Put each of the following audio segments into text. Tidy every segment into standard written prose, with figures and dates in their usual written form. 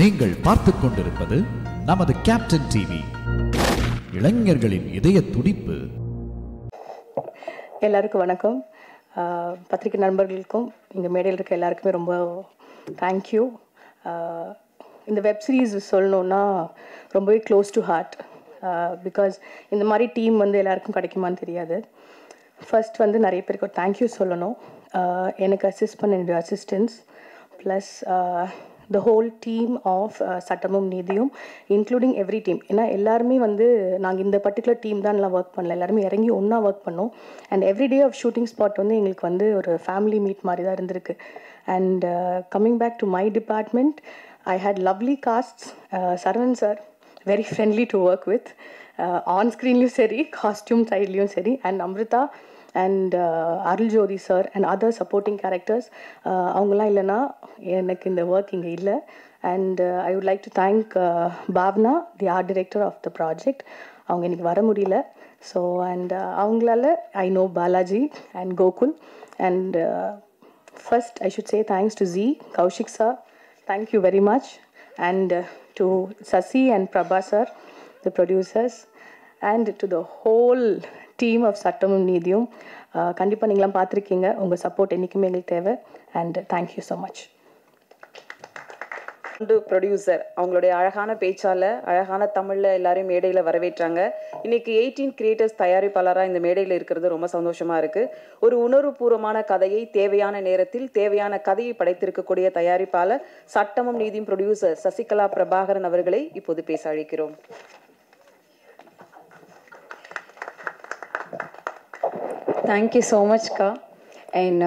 நீங்கள் பார்த்துக் கொண்டிருப்பது நமது கேப்டன் டிவி. இளைஞர்களின் இதய துடிப்பு. எல்லாருக்கும் வணக்கம். பத்திரிகை நண்பர்களுக்கும் இங்கே மேடையில் இருக்க எல்லாருக்குமே ரொம்ப தேங்க்யூ. இந்த வெப் சீரிஸ் சொல்லணுன்னா ரொம்பவே க்ளோஸ் டு ஹார்ட். பிகாஸ் இந்த மாதிரி டீம் எல்லாருக்கும் கிடைக்குமான்னு தெரியாது. ஃபர்ஸ்ட் நிறைய பேருக்கு ஒரு தேங்க்யூ சொல்லணும். எனக்கு அசிஸ்ட் பண்ண என்னுடைய assistance plus the whole team of சட்டமும் நீதியும், இன்க்ளூடிங் எவ்ரி டீம். ஏன்னா எல்லாருமே நாங்கள் இந்த பர்டிகுலர் டீம் தான் எல்லாம் ஒர்க் பண்ணல, எல்லாருமே இறங்கி ஒன்றா ஒர்க் பண்ணோம். And every day of shooting spot எங்களுக்கு ஒரு ஃபேமிலி மீட் மாதிரி தான் இருந்திருக்கு. And coming back to my department, I had lovely casts. Saravanan sir very friendly to work with, on ஸ்க்ரீன்லேயும் சரி காஸ்டியூம் சைட்லேயும் சரி. And Amritha and Aruljothi sir and other supporting characters, அவங்களாம் இல்லைன்னா எனக்கு இந்த ஒர்க் இங்கே இல்லை. And I would like to thank Bhavna, the art director of the project. அவங்க இன்னைக்கு வர முடியல. ஸோ அண்ட் அவங்களால I know Balaji and Gokul. And first I should say thanks to G Kaushik sir, thank you very much. And to Sasi and Prabha sir, the producers, and to the whole team of Sattamum Neethiyum. கண்டிப்பாக நீங்களாம் பார்த்துருக்கீங்க. உங்கள் support என்றைக்குமே எங்களுக்கு தேவை. And thank you so much. Producer அவங்களுடைய அழகான பேச்சால் அழகான தமிழில் எல்லாரையும் மேடையில் வரவேற்றாங்க. இன்னைக்கு 18 கிரியேட்டர்ஸ் தயாரிப்பாளராக இந்த மேடையில் இருக்கிறது ரொம்ப சந்தோஷமாக இருக்குது. ஒரு உணர்வுபூர்வமான கதையை தேவையான நேரத்தில் தேவையான கதையை படைத்திருக்கக்கூடிய தயாரிப்பாளர் சட்டமும் நீதியும் ப்ரொடியூசர் சசிகலா பிரபாகரன் அவர்களை இப்போது பேச அழைக்கிறோம். Thank you so மச்க்கா. அண்ட்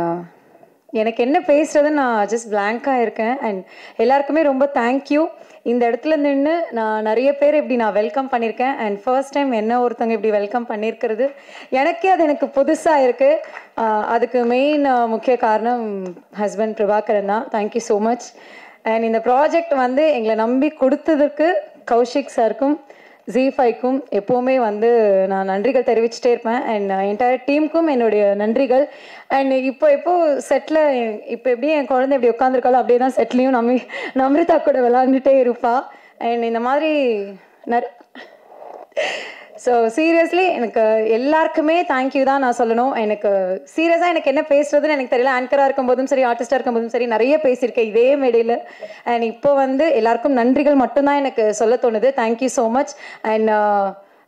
எனக்கு என்ன பேசுகிறதுன்னு நான் ஜஸ்ட் பிளாங்காக இருக்கேன். அண்ட் எல்லாருக்குமே ரொம்ப தேங்க்யூ. இந்த இடத்துல நின்று நான் நிறைய பேர் இப்படி நான் வெல்கம் பண்ணியிருக்கேன். அண்ட் ஃபர்ஸ்ட் டைம் என்ன ஒருத்தங்க இப்படி வெல்கம் பண்ணியிருக்கிறது எனக்கே அது எனக்கு புதுசாக இருக்குது. அதுக்கு மெயின் முக்கிய காரணம் ஹஸ்பண்ட் பிரபாகரன் தான். Thank you so much. அண்ட் இந்த ப்ராஜெக்ட் எங்களை நம்பி கொடுத்ததுக்கு கௌஷிக் சாருக்கும் ஜி5க்கும் எப்போவுமே நான் நன்றிகள் தெரிவிச்சுட்டே இருப்பேன். அண்ட் என்டையர் டீமுக்கும் என்னுடைய நன்றிகள். அண்ட் இப்போ செட்டில் இப்போ எப்படி என் குழந்தை எப்படி உட்காந்துருக்காளோ அப்படியே தான் செட்லேயும் நம்ரிதா கூட விளாண்டுட்டே இருப்பா. அண்ட் இந்த மாதிரி ஸோ சீரியஸ்லி எனக்கு எல்லாருக்குமே தேங்க்யூ தான் நான் சொல்லணும். எனக்கு சீரியஸாக எனக்கு என்ன பேசுறதுன்னு எனக்கு தெரியல. ஆங்கராக இருக்கும்போதும் சரி, ஆர்டிஸ்டாக இருக்கும்போதும் சரி, நிறைய பேசியிருக்கேன் இதே மேடையில். அண்ட் இப்போ எல்லாருக்கும் நன்றிகள் மட்டும்தான் எனக்கு சொல்ல தோணுது. Thank you so much. அண்ட்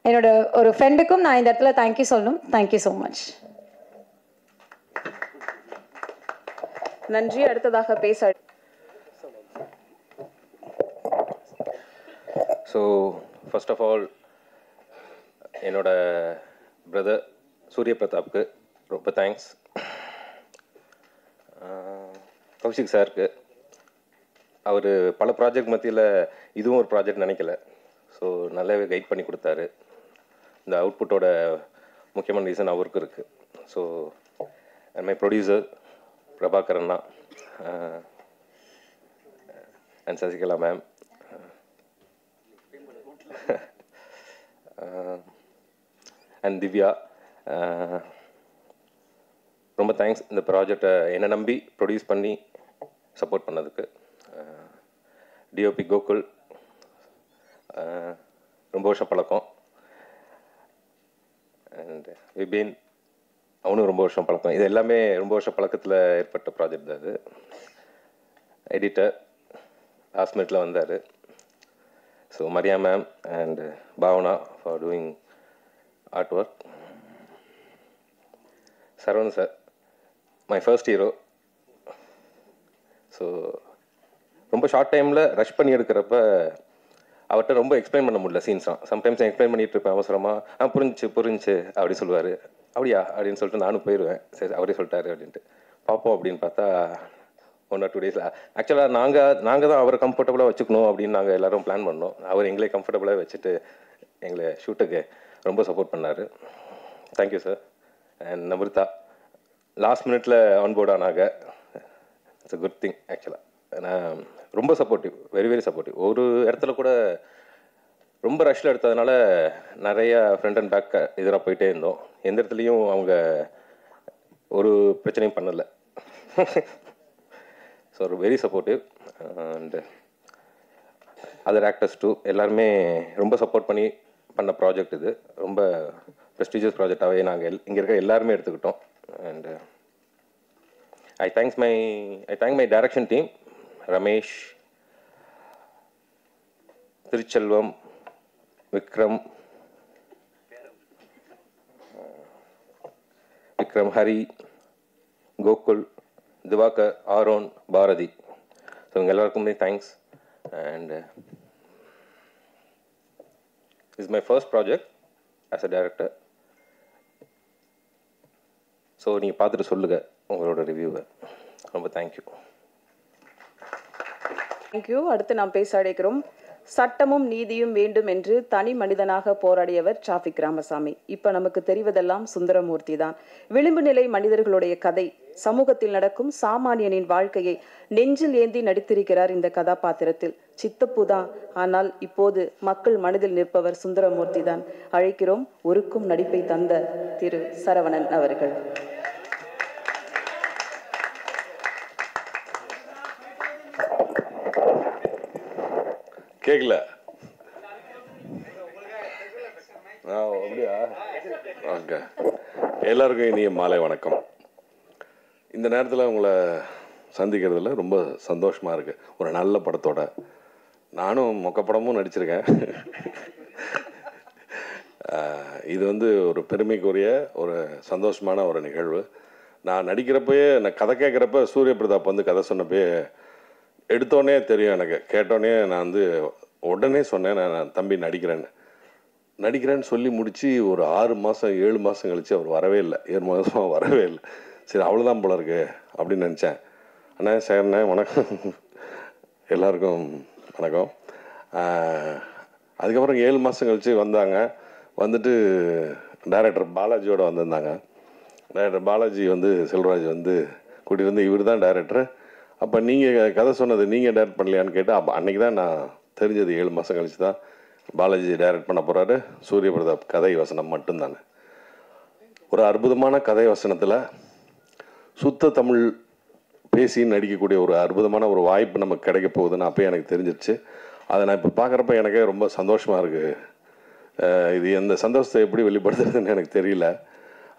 என்னோட ஒரு ஃப்ரெண்டுக்கும் நான் இந்த இடத்துல தேங்க்யூ சொல்லணும். Thank you so much. நன்றி. அடுத்ததாக பேச ஸோ ஃபர்ஸ்ட் ஆஃப் ஆல் என்னோட பிரதர் சூரிய பிரதாப்க்கு ரொம்ப தேங்க்ஸ். கௌஷிக் சாருக்கு, அவர் பல ப்ராஜெக்ட் மத்தியில் இதுவும் ஒரு ப்ராஜெக்ட் நினைக்கல. ஸோ நல்லாவே கைட் பண்ணி கொடுத்தாரு. இந்த அவுட்புட்டோட முக்கியமான ரீசன் அவருக்கு இருக்குது. ஸோ மை ப்ரொடியூசர் பிரபாகரன்னா and Sasikala ma'am, and Divya, ரொம்ப தேங்க்ஸ் இந்த ப்ராஜெக்டை என்னை நம்பி ப்ரொடியூஸ் பண்ணி சப்போர்ட் பண்ணதுக்கு. டிஓபி கோகுல், ரொம்ப வருஷம் பழக்கம். அண்ட் விபின், அவனும் ரொம்ப வருஷம் பழக்கம். இது எல்லாமே ரொம்ப வருஷம் பழக்கத்தில் ஏற்பட்ட ப்ராஜெக்ட் தான் அது. எடிட்டர் லாஸ்ட் மினிட்ல வந்தார். So Maria ma'am and Bhavana for doing art work. Saravanan sir, my first hero. So ரொம்ப ஷார்ட் டைமில் ரஷ் பண்ணி எடுக்கிறப்ப அவர்கிட்ட ரொம்ப எக்ஸ்பிளைன் பண்ண முடியல சீன்ஸ்லாம். சம்டைம்ஸ் எக்ஸ்பிளைன் பண்ணிட்டு இருப்பேன் அவசரமாக. புரிஞ்சு அப்படி சொல்லுவார். அப்படியா அப்படின்னு சொல்லிட்டு நானும் போயிடுவேன். சரி அவரே சொல்லிட்டாரு அப்படின்ட்டு பார்ப்போம். அப்படின்னு பார்த்தா 1 or 2 days ஆக்சுவலாக நாங்கள் தான் அவரை கம்ஃபர்டபுளாக வச்சுக்கணும் அப்படின்னு நாங்கள் எல்லோரும் பிளான் பண்ணோம். அவர் எங்களை கம்ஃபர்டபுளாக வச்சுட்டு எங்களை ஷூட்டுக்கு ரொம்ப சப்போர்ட் பண்ணார். Thank you sir. And Namritha last மினிட்ல ஆன்போர்ட் ஆனாங்க. இட்ஸ் அ குட் திங் ஆக்சுவலாக. நான் ரொம்ப சப்போர்ட்டிவ், வெரி வெரி சப்போர்ட்டிவ். ஒரு இடத்துல கூட ரொம்ப ரஷ்ல எடுத்ததுனால நிறைய ஃப்ரண்ட் அண்ட் பேக் எதிராக போயிட்டே இருந்தோம். எந்த இடத்துலையும் அவங்க ஒரு பிரச்சனையும் பண்ணலை. So very supportive. And other actors too எல்லாருமே ரொம்ப சப்போர்ட் பண்ணி பண்ண ப்ராஜெக்ட் இது. ரொம்ப ப்ரெஸ்டீஜியஸ் ப்ராஜெக்டாகவே நாங்கள் இங்கே இருக்க எல்லாருமே எடுத்துக்கிட்டோம். And I thank my direction team, Ramesh, Thiruchelvam, Vikram, Hari, Gokul, Diwakar, Aaron, Bharathi. So இவங்க எல்லாருக்குமே thanks. And is my first project as a director. So நீங்கள் பார்த்துட்டு சொல்லுங்கள் உங்களோட ரிவ்யூவை. ரொம்ப தேங்க்யூ. தேங்க்யூ. அடுத்து நாம் பேச அழைக்கிறோம். சட்டமும் நீதியும் வேண்டும் என்று தனி மனிதனாக போராடியவர் டிராஃபிக் ராமசாமி. இப்போ நமக்கு தெரிவதெல்லாம் சுந்தரமூர்த்தி தான். விளிம்பு நிலை மனிதர்களுடைய கதை, சமூகத்தில் நடக்கும் சாமானியனின் வாழ்க்கையை நெஞ்சில் ஏந்தி நடித்திருக்கிறார் இந்த கதாபாத்திரத்தில். சித்தப்பு தான், ஆனால் இப்போது மக்கள் மனதில் நிற்பவர் சுந்தரமூர்த்தி தான். அழைக்கிறோம் ஒருக்கும் நடிப்பை தந்த திரு சரவணன் அவர்கள். கேட்கல அப்படியா? ஓகே. எல்லாருக்கும் இனிய மாலை வணக்கம். இந்த நேரத்தில் உங்களை சந்திக்கிறதுல ரொம்ப சந்தோஷமாக இருக்குது. ஒரு நல்ல படத்தோட நானும் மொக்க படமும் நடிச்சிருக்கேன். இது வந்து ஒரு பெருமைக்குரிய ஒரு சந்தோஷமான ஒரு நிகழ்வு. நான் நடிக்கிறப்பயே, நான் கதை கேட்குறப்ப சூரிய பிரதாப் வந்து கதை சொன்னப்பயே எடுத்தோடனே தெரியும் எனக்கு. கேட்டோடனே நான் வந்து உடனே சொன்னேன், நான் தம்பி நடிக்கிறேன்னு சொல்லி முடித்து ஒரு 6 மாதம் 7 மாதம் கழித்து அவர் வரவே இல்லை. 7 மாதமாக வரவே இல்லை. சரி, அவ்வளோதான் போல இருக்கு அப்படின்னு நினச்சேன். அண்ணா சரிண்ணே வணக்கம், எல்லாருக்கும் வணக்கம். அதுக்கப்புறம் 7 மாதம் கழித்து வந்தாங்க. வந்துட்டு டைரக்டர் பாலாஜியோட வந்திருந்தாங்க. டைரக்டர் பாலாஜி வந்து செல்வராஜ் வந்து கூட்டிகிட்டு வந்து, இவர் தான் டைரக்டர், அப்போ நீங்கள் கதை சொன்னது நீங்கள் டைரக்ட் பண்ணலையான்னு கேட்டால், அப்போ அன்றைக்கி தான் நான் தெரிஞ்சது. 7 மாதம் கழிச்சு தான் பாலாஜி டைரக்ட் பண்ண போகிறாரு. சூரிய பிரதாப் கதை வசனம் மட்டும்தானே. ஒரு அற்புதமான கதை வசனத்தில் சுத்த தமிழ் பேசி நடிக்கக்கூடிய ஒரு அற்புதமான ஒரு வாய்ப்பு நமக்கு கிடைக்க போகுதுன்னு அப்போயே எனக்கு தெரிஞ்சிருச்சு. அதை நான் இப்போ பார்க்குறப்ப எனக்கே ரொம்ப சந்தோஷமாக இருக்குது. இது எந்த சந்தோஷத்தை எப்படி வெளிப்படுத்துறதுன்னு எனக்கு தெரியல.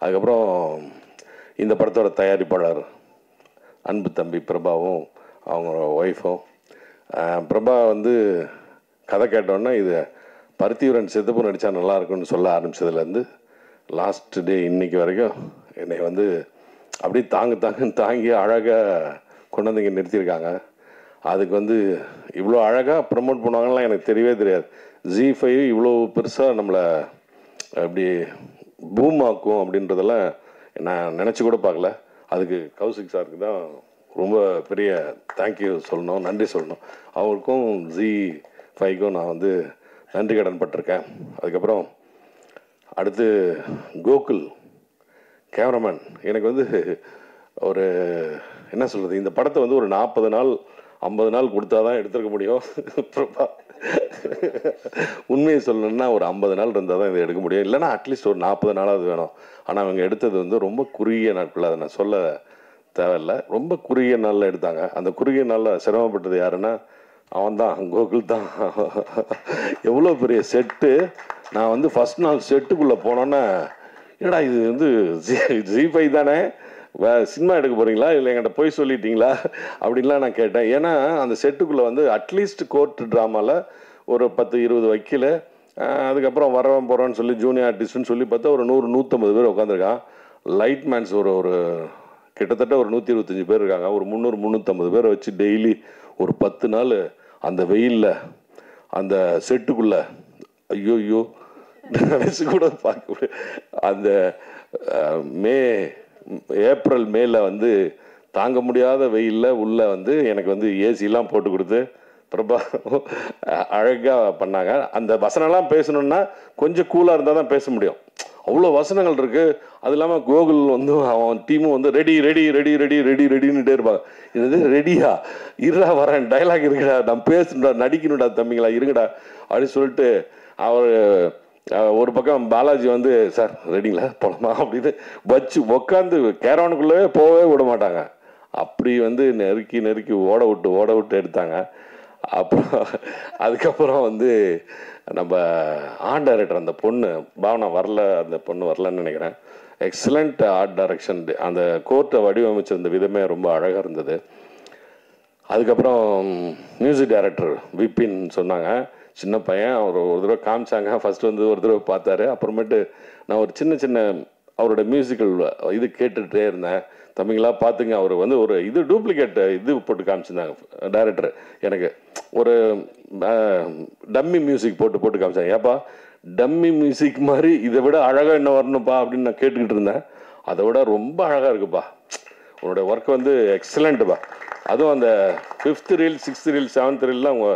அதுக்கப்புறம் இந்த படத்தோட தயாரிப்பாளர் அன்பு தம்பி பிரபாவும் அவங்க ஒய்ஃபும். பிரபா வந்து கதை கேட்டோன்னா இது பருத்தியூரன் சித்தப்பு நடித்தா நல்லாயிருக்குன்னு சொல்ல ஆரம்பித்ததுலேருந்து லாஸ்ட் டே இன்னைக்கு வரைக்கும் என்னை வந்து அப்படியே தாங்கி அழகாக கொண்டு வந்து இங்கே நிறுத்தியிருக்காங்க. அதுக்கு வந்து இவ்வளோ அழகாக ப்ரமோட் பண்ணுவாங்கலாம் எனக்கு தெரியவே தெரியாது. Zee5 இவ்வளோ பெருசாக நம்மளை அப்படி பூம் ஆக்கும் அப்படின்றதெல்லாம் நான் நினச்சி கூட பார்க்கல. அதுக்கு கௌசிக் சாருக்கு தான் ரொம்ப பெரிய தேங்க்யூ சொல்லணும், நன்றி சொல்லணும். அவருக்கும் Zee5க்கும் நான் வந்து நன்றி கடன் பட்டிருக்கேன். அதுக்கப்புறம் அடுத்து கோகுல் கேமராமேன். எனக்கு வந்து ஒரு என்ன சொல்கிறது, இந்த படத்தை வந்து ஒரு 40 நாள் 50 நாள் கொடுத்தா தான் எடுத்துருக்க முடியும். உண்மையை சொல்லணும்னா ஒரு 50 நாள் இருந்தால் தான் இதை எடுக்க முடியும். இல்லைனா அட்லீஸ்ட் ஒரு 40 நாளாவது வேணும். ஆனால் அவங்க எடுத்தது வந்து ரொம்ப குறுகிய நாட்கள். அதை நான் சொல்ல தேவையில்லை, ரொம்ப குறுகிய நாளில் எடுத்தாங்க. அந்த குறுகிய நாளில் சிரமப்பட்டது யாருன்னா அவன் தான், கோகுல் தான். எவ்வளோ பெரிய செட்டு. நான் வந்து ஃபஸ்ட் நாள் செட்டுக்குள்ளே போனோன்னே, என்னடா இது வந்து Zee5 தானே, சினிமா எடுக்க போகிறீங்களா இல்லை என்கிட்ட போய் சொல்லிட்டீங்களா அப்படின்லாம் நான் கேட்டேன். ஏன்னா அந்த செட்டுக்குள்ளே வந்து அட்லீஸ்ட் கோர்ட் ட்ராமாவில் ஒரு 10-20 வக்கீல், அதுக்கப்புறம் வரவன் போகிறோன்னு சொல்லி ஜூனியர் ஆர்டிஸ்ட்னு சொல்லி பார்த்தா ஒரு 100-150 பேர் உட்காந்துருக்கான். லைட் மேன்ஸ் ஒரு கிட்டத்தட்ட ஒரு 125 பேர் இருக்காங்க. ஒரு 300-350 பேரை வச்சு டெய்லி ஒரு 10 நாள் அந்த வெயிலில் அந்த செட்டுக்குள்ளே, ஐயோ நினச்சி கூட பார்க்க முடியும். அந்த ஏப்ரல் மேல வந்து தாங்க முடியாத வெயிலில் உள்ள வந்து எனக்கு வந்து ஏசிலாம் போட்டு கொடுத்து பிரபா அழகாக பண்ணாங்க. அந்த வசனம்லாம் பேசணுன்னா கொஞ்சம் கூலாக இருந்தால் தான் பேச முடியும். அவ்வளோ வசனங்கள் இருக்குது. அது இல்லாமல் கோகுல் வந்து அவன் டீமும் வந்து ரெடின்னுட்டே இருப்பாங்க. இது ரெடியா இருடா வரேன், டைலாக் இருக்குடா, நான் பேசணுடா, நடிக்கணுடா தம்பிங்களா இருங்கடா அப்படின்னு சொல்லிட்டு அவர் ஒரு பக்கம் பாலாஜி வந்து சார் ரெடிங்களா போகலாமா அப்படின்னு வச்சு உட்காந்து கேரவனுக்குள்ளே போகவே விட மாட்டாங்க. அப்படி வந்து நெருக்கி ஓட விட்டு எடுத்தாங்க. அப்புறம் அதுக்கப்புறம் வந்து நம்ம ஆர்ட் டைரக்டர் அந்த பொண்ணு பாவனா வரல, அந்த பொண்ணு வரலன்னு நினைக்கிறேன். Excellent art direction. அந்த கோர்ட்டை வடிவமைச்சிருந்த விதமே ரொம்ப அழகாக இருந்தது. அதுக்கப்புறம் மியூசிக் டைரக்டர் விபின் சொன்னாங்க, சின்ன பையன், அவர் ஒரு தடவை காமிச்சாங்க. ஃபஸ்ட்டு வந்து ஒரு தடவை பார்த்தாரு. அப்புறமேட்டு நான் ஒரு சின்ன சின்ன அவரோட மியூசிக்கல் இது கேட்டுகிட்டே இருந்தேன். தம்பிங்களா பார்த்துங்க, அவர் வந்து ஒரு இது டூப்ளிகேட் இது போட்டு காமிச்சிருந்தாங்க டைரக்டர். எனக்கு ஒரு டம்மி மியூசிக் போட்டு காமிச்சாங்க. ஏப்பா டம்மி மியூசிக் மாதிரி இதை விட அழகாக என்ன வரணும்ப்பா அப்படின்னு நான் கேட்டுக்கிட்டு இருந்தேன். அதை விட ரொம்ப அழகாக இருக்குப்பா, உன்னோட ஒர்க் வந்து எக்ஸலண்ட்டுப்பா. அதுவும் அந்த 5th reel 6th reel 7th ரீல்லாம் அவங்க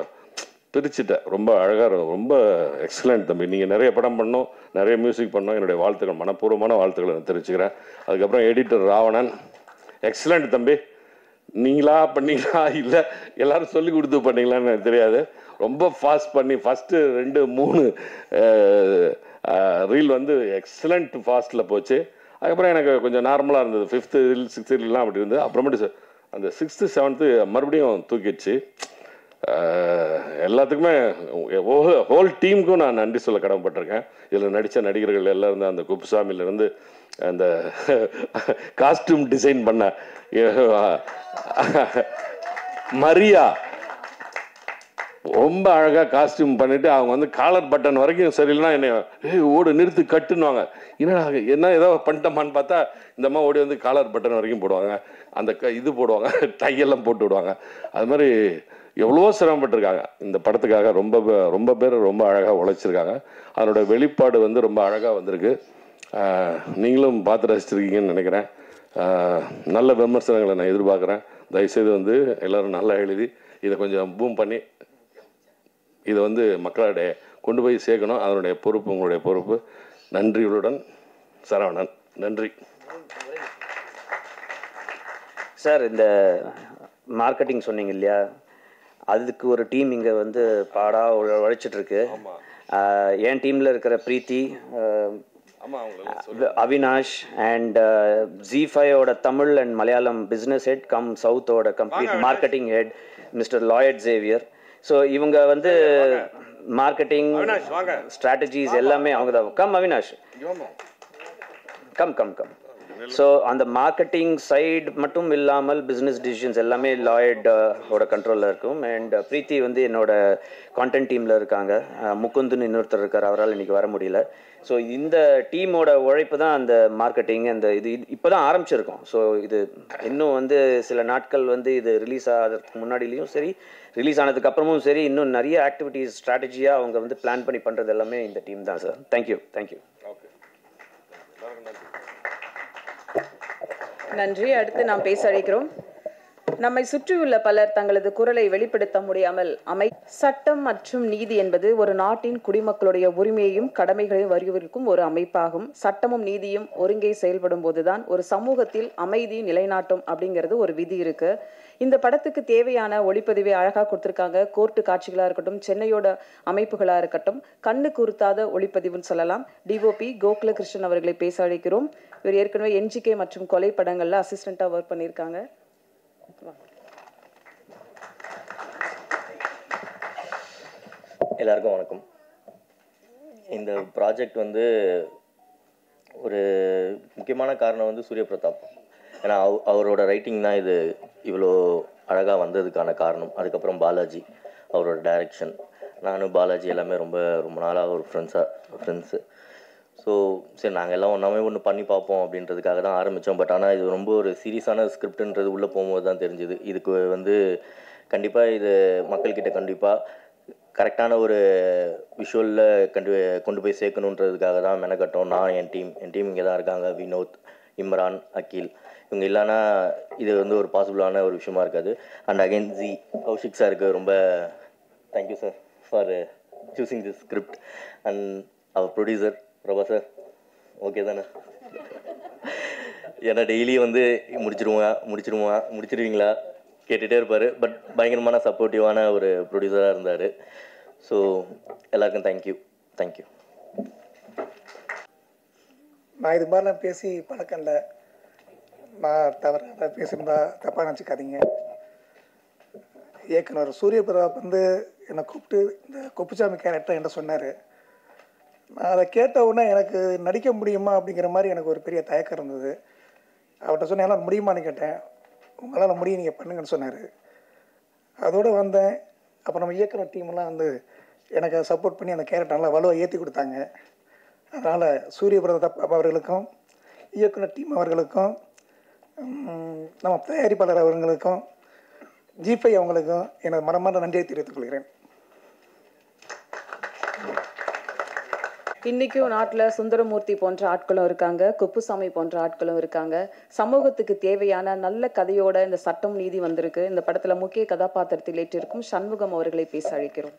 பிரிச்சுட்டேன். ரொம்ப அழகாக, ரொம்ப எக்ஸலண்ட் தம்பி. நீங்கள் நிறைய படம் பண்ணோம், நிறைய மியூசிக் பண்ணோம். என்னுடைய வாழ்த்துக்கள், மனப்பூர்வமான வாழ்த்துக்களை நான் தெரிவிச்சுக்கிறேன். அதுக்கப்புறம் எடிட்டர் ராவணன், எக்ஸலண்ட் தம்பி. நீங்களா பண்ணீங்களா இல்லை எல்லோரும் சொல்லி கொடுத்து பண்ணீங்களான்னு எனக்கு தெரியாது. ரொம்ப ஃபாஸ்ட் பண்ணி ஃபஸ்ட்டு 2-3 ரீல் வந்து எக்ஸலண்ட் ஃபாஸ்ட்டில் போச்சு. அதுக்கப்புறம் எனக்கு கொஞ்சம் நார்மலாக இருந்தது. 5th ரீல் 6th ரீல்லாம் அப்படி இருந்தது. அப்புறமேட்டு அந்த 6th 7th மறுபடியும் தூக்கிடுச்சு. எல்லாத்துக்குமே ஹோல் டீமுக்கும் நான் நன்றி சொல்ல கடமைப்பட்டிருக்கேன். இதில் நடித்த நடிகர்கள் எல்லோரும் தான். அந்த குப்புசாமியிலேருந்து அந்த காஸ்டியூம் டிசைன் பண்ண மரியா ரொம்ப அழகாக காஸ்டியூம் பண்ணிவிட்டு அவங்க வந்து காலர் பட்டன் வரைக்கும் சரியில்லைனா என்னை ஓடு நிறுத்து கட்டுன்னுவாங்க. என்னடா என்ன ஏதோ பண்ணிட்டோமான்னு பார்த்தா இந்த அம்மா ஓடி வந்து காலர் பட்டன் வரைக்கும் போடுவாங்க. அந்த இது போடுவாங்க, டையெல்லாம் போட்டு விடுவாங்க. அது மாதிரி எவ்வளோ சிரமப்பட்டிருக்காங்க இந்த படத்துக்காக. ரொம்ப பேர் ரொம்ப அழகாக உழைச்சிருக்காங்க. அதனோட வெளிப்பாடு வந்து ரொம்ப அழகாக வந்திருக்கு. நீங்களும் பார்த்து ரசிச்சிருக்கீங்கன்னு நினைக்கிறேன். நல்ல விமர்சனங்களை நான் எதிர்பார்க்குறேன். தயவுசெய்து வந்து எல்லோரும் நல்லா எழுதி இதை கொஞ்சம் பூம் பண்ணி இதை வந்து மக்களிடையே கொண்டு போய் சேர்க்கணும். அதனுடைய பொறுப்பு உங்களுடைய பொறுப்பு. நன்றியுடன் சரவணன். நன்றி சார். இந்த மார்க்கெட்டிங் சொன்னீங்க இல்லையா, அதுக்கு ஒரு டீம் இங்கே வந்து பாடாக உழைச்சிட்ருக்கு. என் டீமில் இருக்கிற பிரீத்தி, அவினாஷ் அண்ட் Z5ஓட Tamil and Malayalam business head cum சவுத்தோட complete marketing head mister Lloyd Xavier. So இவங்க வந்து மார்க்கெட்டிங் ஸ்ட்ராட்டஜிஸ் எல்லாமே அவங்க தான். Come Avinash, come come come. So அந்த மார்க்கெட்டிங் சைடு மட்டும் இல்லாமல் பிஸ்னஸ் டிசிஷன்ஸ் எல்லாமே லாயட் ஓட கண்ட்ரோலில் இருக்கும். அண்ட் பிரீத்தி வந்து என்னோட கான்டென்ட் டீமில் இருக்காங்க. முகுந்துன்னு இன்னொருத்தர் இருக்கார், அவரால் இன்றைக்கி வர முடியல. ஸோ இந்த டீமோட உழைப்பு தான் அந்த மார்க்கெட்டிங் அந்த இது இப்போ தான் ஆரம்பிச்சிருக்கோம். ஸோ இது இன்னும் வந்து சில நாட்கள் வந்து இது ரிலீஸ் ஆகிறதுக்கு முன்னாடிலையும் சரி, ரிலீஸ் ஆனதுக்கப்புறமும் சரி, இன்னும் நிறைய ஆக்டிவிட்டீஸ் ஸ்ட்ராட்டஜியாக அவங்க வந்து பிளான் பண்ணி பண்ணுறது எல்லாமே இந்த டீம் தான் சார். தேங்க்யூ. ஓகே, நன்றி. அடுத்து நாம் பேச அழைக்கிறோம். நம்மை சுற்றியுள்ள பலர் தங்களது குரலை வெளிப்படுத்த முடியாமல் சட்டம் மற்றும் நீதி என்பது ஒரு நாட்டின் குடிமக்களுடைய உரிமையையும் கடமைகளையும் வலியுறுத்தும் ஒரு அமைப்பாகும். சட்டமும் நீதியும் ஒருங்கே செயல்படும் போதுதான் ஒரு சமூகத்தில் அமைதி நிலைநாட்டும் அப்படிங்கிறது ஒரு விதி இருக்கு. இந்த படத்துக்கு தேவையான ஒளிப்பதிவை அழகாக கொடுத்துருக்காங்க. கோர்ட்டு காட்சிகளாக இருக்கட்டும், சென்னையோட அமைப்புகளாக இருக்கட்டும், கண்ணு குறுத்தாத ஒளிப்பதிவுன்னு சொல்லலாம். டிஓபி கோகுல கிருஷ்ணன் அவர்களை பேச அழைக்கிறோம். இவர் ஏற்கனவே NGK மற்றும் கொலை படங்கள்ல அசிஸ்டண்ட்டாக ஒர்க் பண்ணியிருக்காங்க. எல்லாருக்கும் வணக்கம். இந்த ப்ராஜெக்ட் வந்து ஒரு முக்கியமான காரணம் வந்து சூரிய பிரதாப். ஏன்னா அவரோட ரைட்டிங் தான் இது இவ்வளோ அழகாக வந்ததுக்கான காரணம். அதுக்கப்புறம் பாலாஜி அவரோட டைரக்ஷன். நானும் பாலாஜி எல்லாமே ரொம்ப ரொம்ப நாளாக ஒரு ஃப்ரெண்ட்ஸு. ஸோ சரி நாங்கள் எல்லாம் ஒன்று பண்ணி பார்ப்போம் அப்படின்றதுக்காக தான் ஆரம்பித்தோம். பட் ஆனால் இது ரொம்ப ஒரு சீரியஸான ஸ்கிரிப்டுன்றது உள்ளே போகும்போது தான் தெரிஞ்சுது. இதுக்கு வந்து கண்டிப்பாக இது மக்கள்கிட்ட கண்டிப்பாக கரெக்டான ஒரு விஷுவலில் கொண்டு போய் சேர்க்கணுன்றதுக்காக தான் மெனக்கட்டோம். நான் என் டீம் இங்கே தான் இருக்காங்க. வினோத், இம்ரான், அகில். இவங்க இல்லைன்னா இது வந்து ஒரு பாசிபிளான ஒரு விஷயமா இருக்காது. அண்ட் அகைன் கௌஷிக் சாருக்கு ரொம்ப thank you sir for choosing this script. And our producer Prabha sir, okay தானே? ஏன்னா டெய்லியும் வந்து முடிச்சிருவீங்களா கேட்டுகிட்டே இருப்பார். பட் பயங்கரமான சப்போர்ட்டிவான ஒரு ப்ரொடியூசராக இருந்தார். ஸோ எல்லாருக்கும் தேங்க்யூ. நான் இது மாதிரிலாம் பேசி பழக்கம் இல்லை. நான் தவறாக பேசியிருந்தா தப்பாக நினச்சிக்காதீங்க. இயக்குனர் சூரிய பிரதாப் வந்து என்னை கூப்பிட்டு இந்த குப்புசாமி கேரக்டர் என்கிட்ட சொன்னார். நான் அதை கேட்ட உடனே எனக்கு நடிக்க முடியுமா அப்படிங்கிற மாதிரி எனக்கு ஒரு பெரிய தயக்கம் இருந்தது. அவர்கிட்ட சொன்னேன், என்னால் முடியுமான்னு கேட்டேன். உங்களால் முடியும், நீங்கள் பண்ணுங்கன்னு சொன்னார். அதோடு வந்தேன். அப்போ நம்ம இயக்குனர் டீமெல்லாம் வந்து எனக்கு சப்போர்ட் பண்ணி அந்த கேரக்டர் நல்லா வலுவாக ஏற்றி கொடுத்தாங்க. அதனால் சூரிய பிரதாப் அவர்களுக்கும் இயக்குனர் டீம் அவர்களுக்கும் நம்ம தயாரிப்பாளர் அவர்களுக்கும் ஜி5 அவங்களுக்கும் எனது மனமார்ந்த நன்றியை தெரிவித்துக் கொள்கிறேன். இன்றைக்கும் நாட்டில் சுந்தரமூர்த்தி போன்ற ஆட்களும் இருக்காங்க, குப்புசாமி போன்ற ஆட்களும் இருக்காங்க. சமூகத்துக்கு தேவையான நல்ல கதையோட இந்த சட்டம் நீதி வந்திருக்கு. இந்த படத்தில் முக்கிய கதாபாத்திரத்தில் ஏற்றிருக்கும் சண்முகம் அவர்களை பேச அழைக்கிறோம்.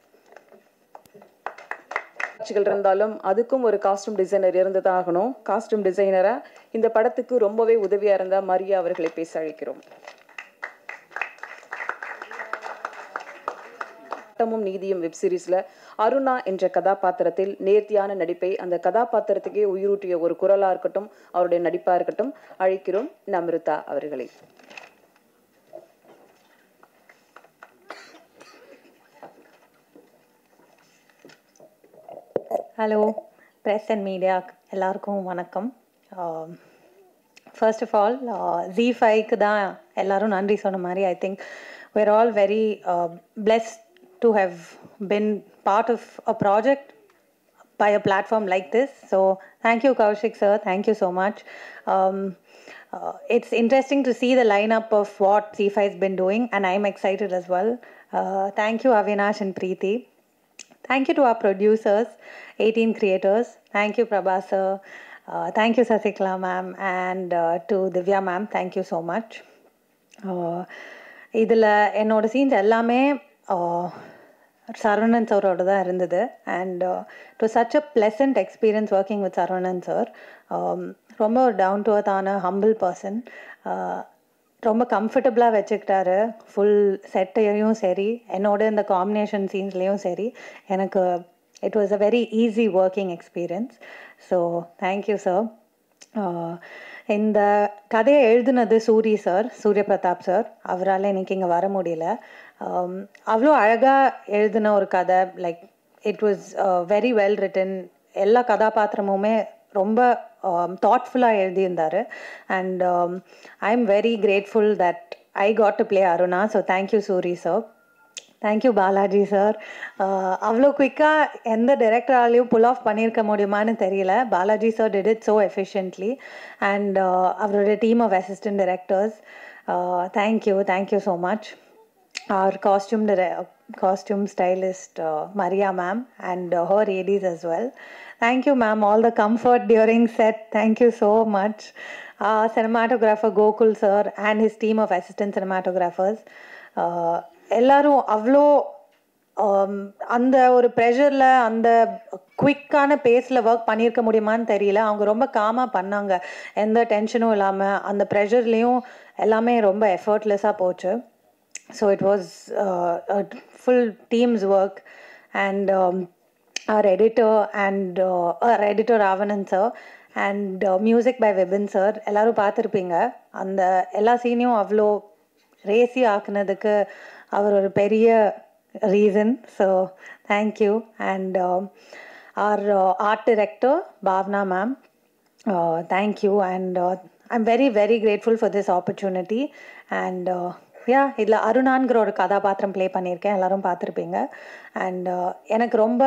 காட்சிகள் இருந்தாலும் அதுக்கும் ஒரு காஸ்டியூம் டிசைனர் இருந்துதான் ஆகணும். காஸ்டியூம் டிசைனரா இந்த படத்துக்கு ரொம்பவே உதவியா இருந்தா மரியா அவர்களை பேச அழைக்கிறோம். சட்டமும் நீதியும் வெப் சீரிஸ்ல அருணா என்ற கதாபாத்திரத்தில் நேர்த்தியான நடிப்பை, அந்த கதாபாத்திரத்துக்கே உயிரூட்டிய ஒரு குரலா இருக்கட்டும், அவருடைய நடிப்பா இருக்கட்டும், அழைக்கிறோம் நம்ருதா அவர்களை. ஹலோ ப்ரெஸ் அண்ட் மீடியா எல்லாருக்கும் வணக்கம். ஃபர்ஸ்ட் ஆஃப் ஆல் ஜி5க்கு தான் எல்லோரும் நன்றி சொன்ன மாதிரி I think we're all very blessed to have been part of a project by a platform like this. So thank you Kaushik sir, thank you so much. It's interesting to see the lineup of what Z5 has been doing and I'm excited as well. Thank you Avinash and Preeti. Thank you to our producers, 18 creators. Thank you Prabha sir. Thank you Sasikla ma'am and to Divya ma'am. Thank you so much. இதில் என்னோடய scenes எல்லாமே சரவணன் சாரோட தான் இருந்தது. And to such a pleasant experience working with Saravanan sir. ரொம்ப ஒரு down to அர்த்தான humble person. ரொம்ப கம்ஃபர்டபுளாக வச்சுக்கிட்டாரு ஃபுல் செட்டையும் சரி, என்னோட இந்த காம்பினேஷன் சீன்ஸ்லேயும் சரி. எனக்கு it was a very easy working experience. So thank you sir. இந்த கதையை எழுதுனது சூரிய பிரதாப் சார். அவரால் இன்னைக்கு இங்கே வர முடியல. அவ்வளோ அழகாக எழுதின ஒரு கதை. Like it was very well written. எல்லா கதாபாத்திரமுமே ரொம்ப தாட்ஃபுல்லாக எழுதியிருந்தார். And I am very grateful that I got to play Aruna. So thank you Suri sir. Thank you Balaji sir. அவ்வளோ குயிக்காக எந்த டைரக்டராலையும் புல் ஆஃப் பண்ணியிருக்க முடியுமான்னு தெரியல. Balaji sir did it so efficiently. And அவரோட team of assistant directors, thank you so much. Our costume stylist Maria ma'am and her ADs as well. Thank you ma'am, all the comfort during set. Thank you so much. Cinematographer Gokul sir and his team of assistant cinematographers. எல்லாரும் அவ்வளோ அந்த ஒரு ப்ரெஷரில் அந்த குவிக்கான பேஸில் work பண்ணியிருக்க முடியுமான்னு தெரியல. அவங்க ரொம்ப காமாக பண்ணாங்க, எந்த டென்ஷனும் இல்லாமல். அந்த ப்ரெஷர்லேயும் எல்லாமே ரொம்ப எஃபர்ட்லெஸ்ஸாக போச்சு. So it was a full team's work. And our editor Ravanan sir and music by Vibin sir. எல்லாரும் பார்த்துருப்பீங்க. அந்த எல்லா சீனையும் அவ்வளோ ரேசி ஆக்குனதுக்கு அவர் ஒரு பெரிய reason. So thank you. And our art director Bhavna ma'am, thank you. And I'm very very grateful for this opportunity. And இதில் அருணான்கிற ஒரு கதாபாத்திரம் ப்ளே பண்ணியிருக்கேன், எல்லோரும் பார்த்துருப்பீங்க. அண்ட் எனக்கு ரொம்ப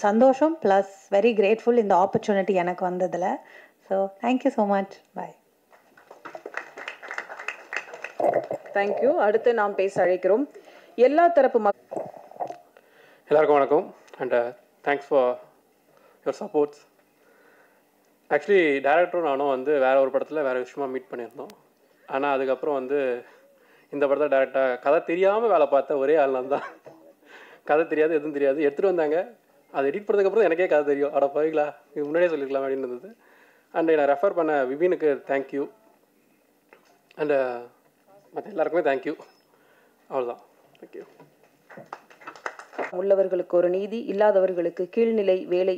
சந்தோஷம் ப்ளஸ் வெரி கிரேட்ஃபுல் இந்த ஆப்பர்ச்சுனிட்டி எனக்கு வந்ததில். So thank you so much. Bye. Thank you. அடுத்து நாம் பேச அழைக்கிறோம் எல்லா தரப்பு எல்லாருக்கும் வணக்கம். And thanks for your supports. Actually டேரக்டரும் நானும் வந்து வேறு ஒரு படத்தில் வேறு விஷயமா மீட் பண்ணியிருந்தோம். ஆனால் அதுக்கப்புறம் வந்து இந்த படத்தை டேரெக்டாக கதை தெரியாமல் வேலை பார்த்த ஒரே ஆள் நான் தான். கதை தெரியாது, எதுவும் தெரியாது. எடுத்துகிட்டு வந்தாங்க, அதை எடிட் பண்ணதுக்கப்புறம் எனக்கே கதை தெரியும். அட போய்களா, இது முன்னாடியே சொல்லியிருக்கலாம் அப்படின்னு இருந்தது. அண்ட் என்னை ரெஃபர் பண்ண விபினுக்கு தேங்க்யூ. அண்டு மற்ற எல்லாருக்குமே தேங்க்யூ. அவ்வளோதான். தேங்க்யூ. உள்ளவர்களுக்கு ஒரு நீதி, இல்லாதவர்களுக்கு கீழ்நிலை வேலை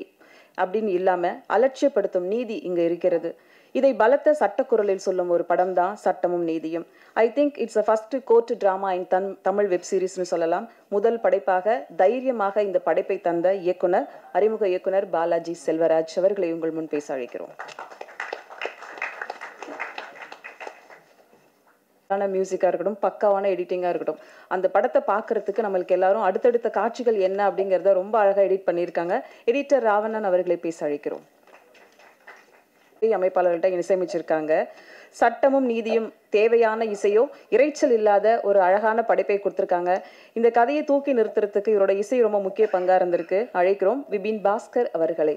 அப்படின்னு இல்லாமல் அலட்சியப்படுத்தும் நீதி இங்கே இருக்கிறது. இதை பலத்த சட்டக்குரலில் சொல்லும் ஒரு படம் தான் சட்டமும் நீதியும். I think it's a first court drama in Tamil web சீரிஸ்னு சொல்லலாம். முதல் படைப்பாக தைரியமாக இந்த படைப்பை தந்த இயக்குனர், அறிமுக இயக்குனர் பாலாஜி செல்வராஜ் அவர்களை உங்கள் முன் பேச அழைக்கிறோம். மியூசிக்காக இருக்கட்டும், பக்காவான எடிட்டிங்காக இருக்கட்டும், அந்த படத்தை பார்க்கறதுக்கு நம்மளுக்கு எல்லாரும் அடுத்தடுத்த காட்சிகள் என்ன அப்படிங்கிறத ரொம்ப அழகாக எடிட் பண்ணியிருக்காங்க. எடிட்டர் ராவணன் அவர்களை பேச அழைக்கிறோம். அமைப்பாளர்கள்ட்ட இசையமைச்சிருக்காங்க. சட்டமும் நீதியும் தேவையான இசையோ இறைச்சல் இல்லாத ஒரு அழகான படைப்பை கொடுத்துருக்காங்க. இந்த கதையை தூக்கி நிறுத்துறதுக்கு இவரோட இசை ரொம்ப முக்கிய பங்காக இருந்திருக்கு. அழைக்கிறோம் விபின் பாஸ்கர் அவர்களை.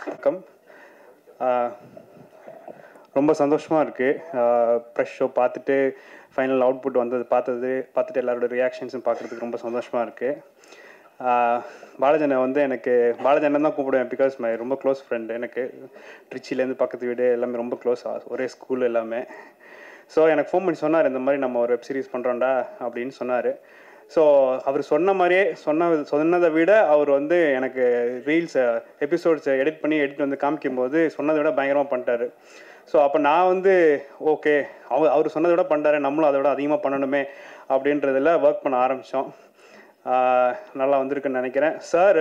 வணக்கம். ரொம்ப சந்தோஷமாக இருக்குது. ப்ரெஷ் ஷோ பார்த்துட்டு ஃபைனல் அவுட்புட் வந்தது பார்த்துட்டு எல்லாரோட ரியாக்ஷன்ஸும் பார்க்குறதுக்கு ரொம்ப சந்தோஷமாக இருக்குது. பாலாஜனை வந்து எனக்கு பாலாஜனை தான் கூப்பிடுவேன். பிகாஸ் மை ரொம்ப க்ளோஸ் ஃப்ரெண்டு. எனக்கு ட்ரிச்சிலேருந்து பக்கத்து வீடு எல்லாமே ரொம்ப க்ளோஸ், ஒரே ஸ்கூல் எல்லாமே. ஸோ எனக்கு ஃபோன் பண்ணி சொன்னார், இந்த மாதிரி நம்ம ஒரு வெப் சீரிஸ் பண்ணுறோம்டா அப்படின்னு சொன்னார். ஸோ அவர் சொன்ன மாதிரியே சொன்னதை விட அவர் வந்து எனக்கு ரீல்ஸ் எபிசோட்ஸை எடிட் வந்து காமிக்கும் போது சொன்னதை விட பயங்கரமாக பண்ணிட்டாரு. ஸோ அப்போ நான் வந்து ஓகே, அவர் சொன்னதை விட பண்ணிட்டாரு, நம்மளும் அதை விட அதிகமாக பண்ணணுமே அப்படின்றதில் ஒர்க் பண்ண ஆரம்பித்தோம். நல்லா வந்திருக்குன்னு நினைக்கிறேன். சார்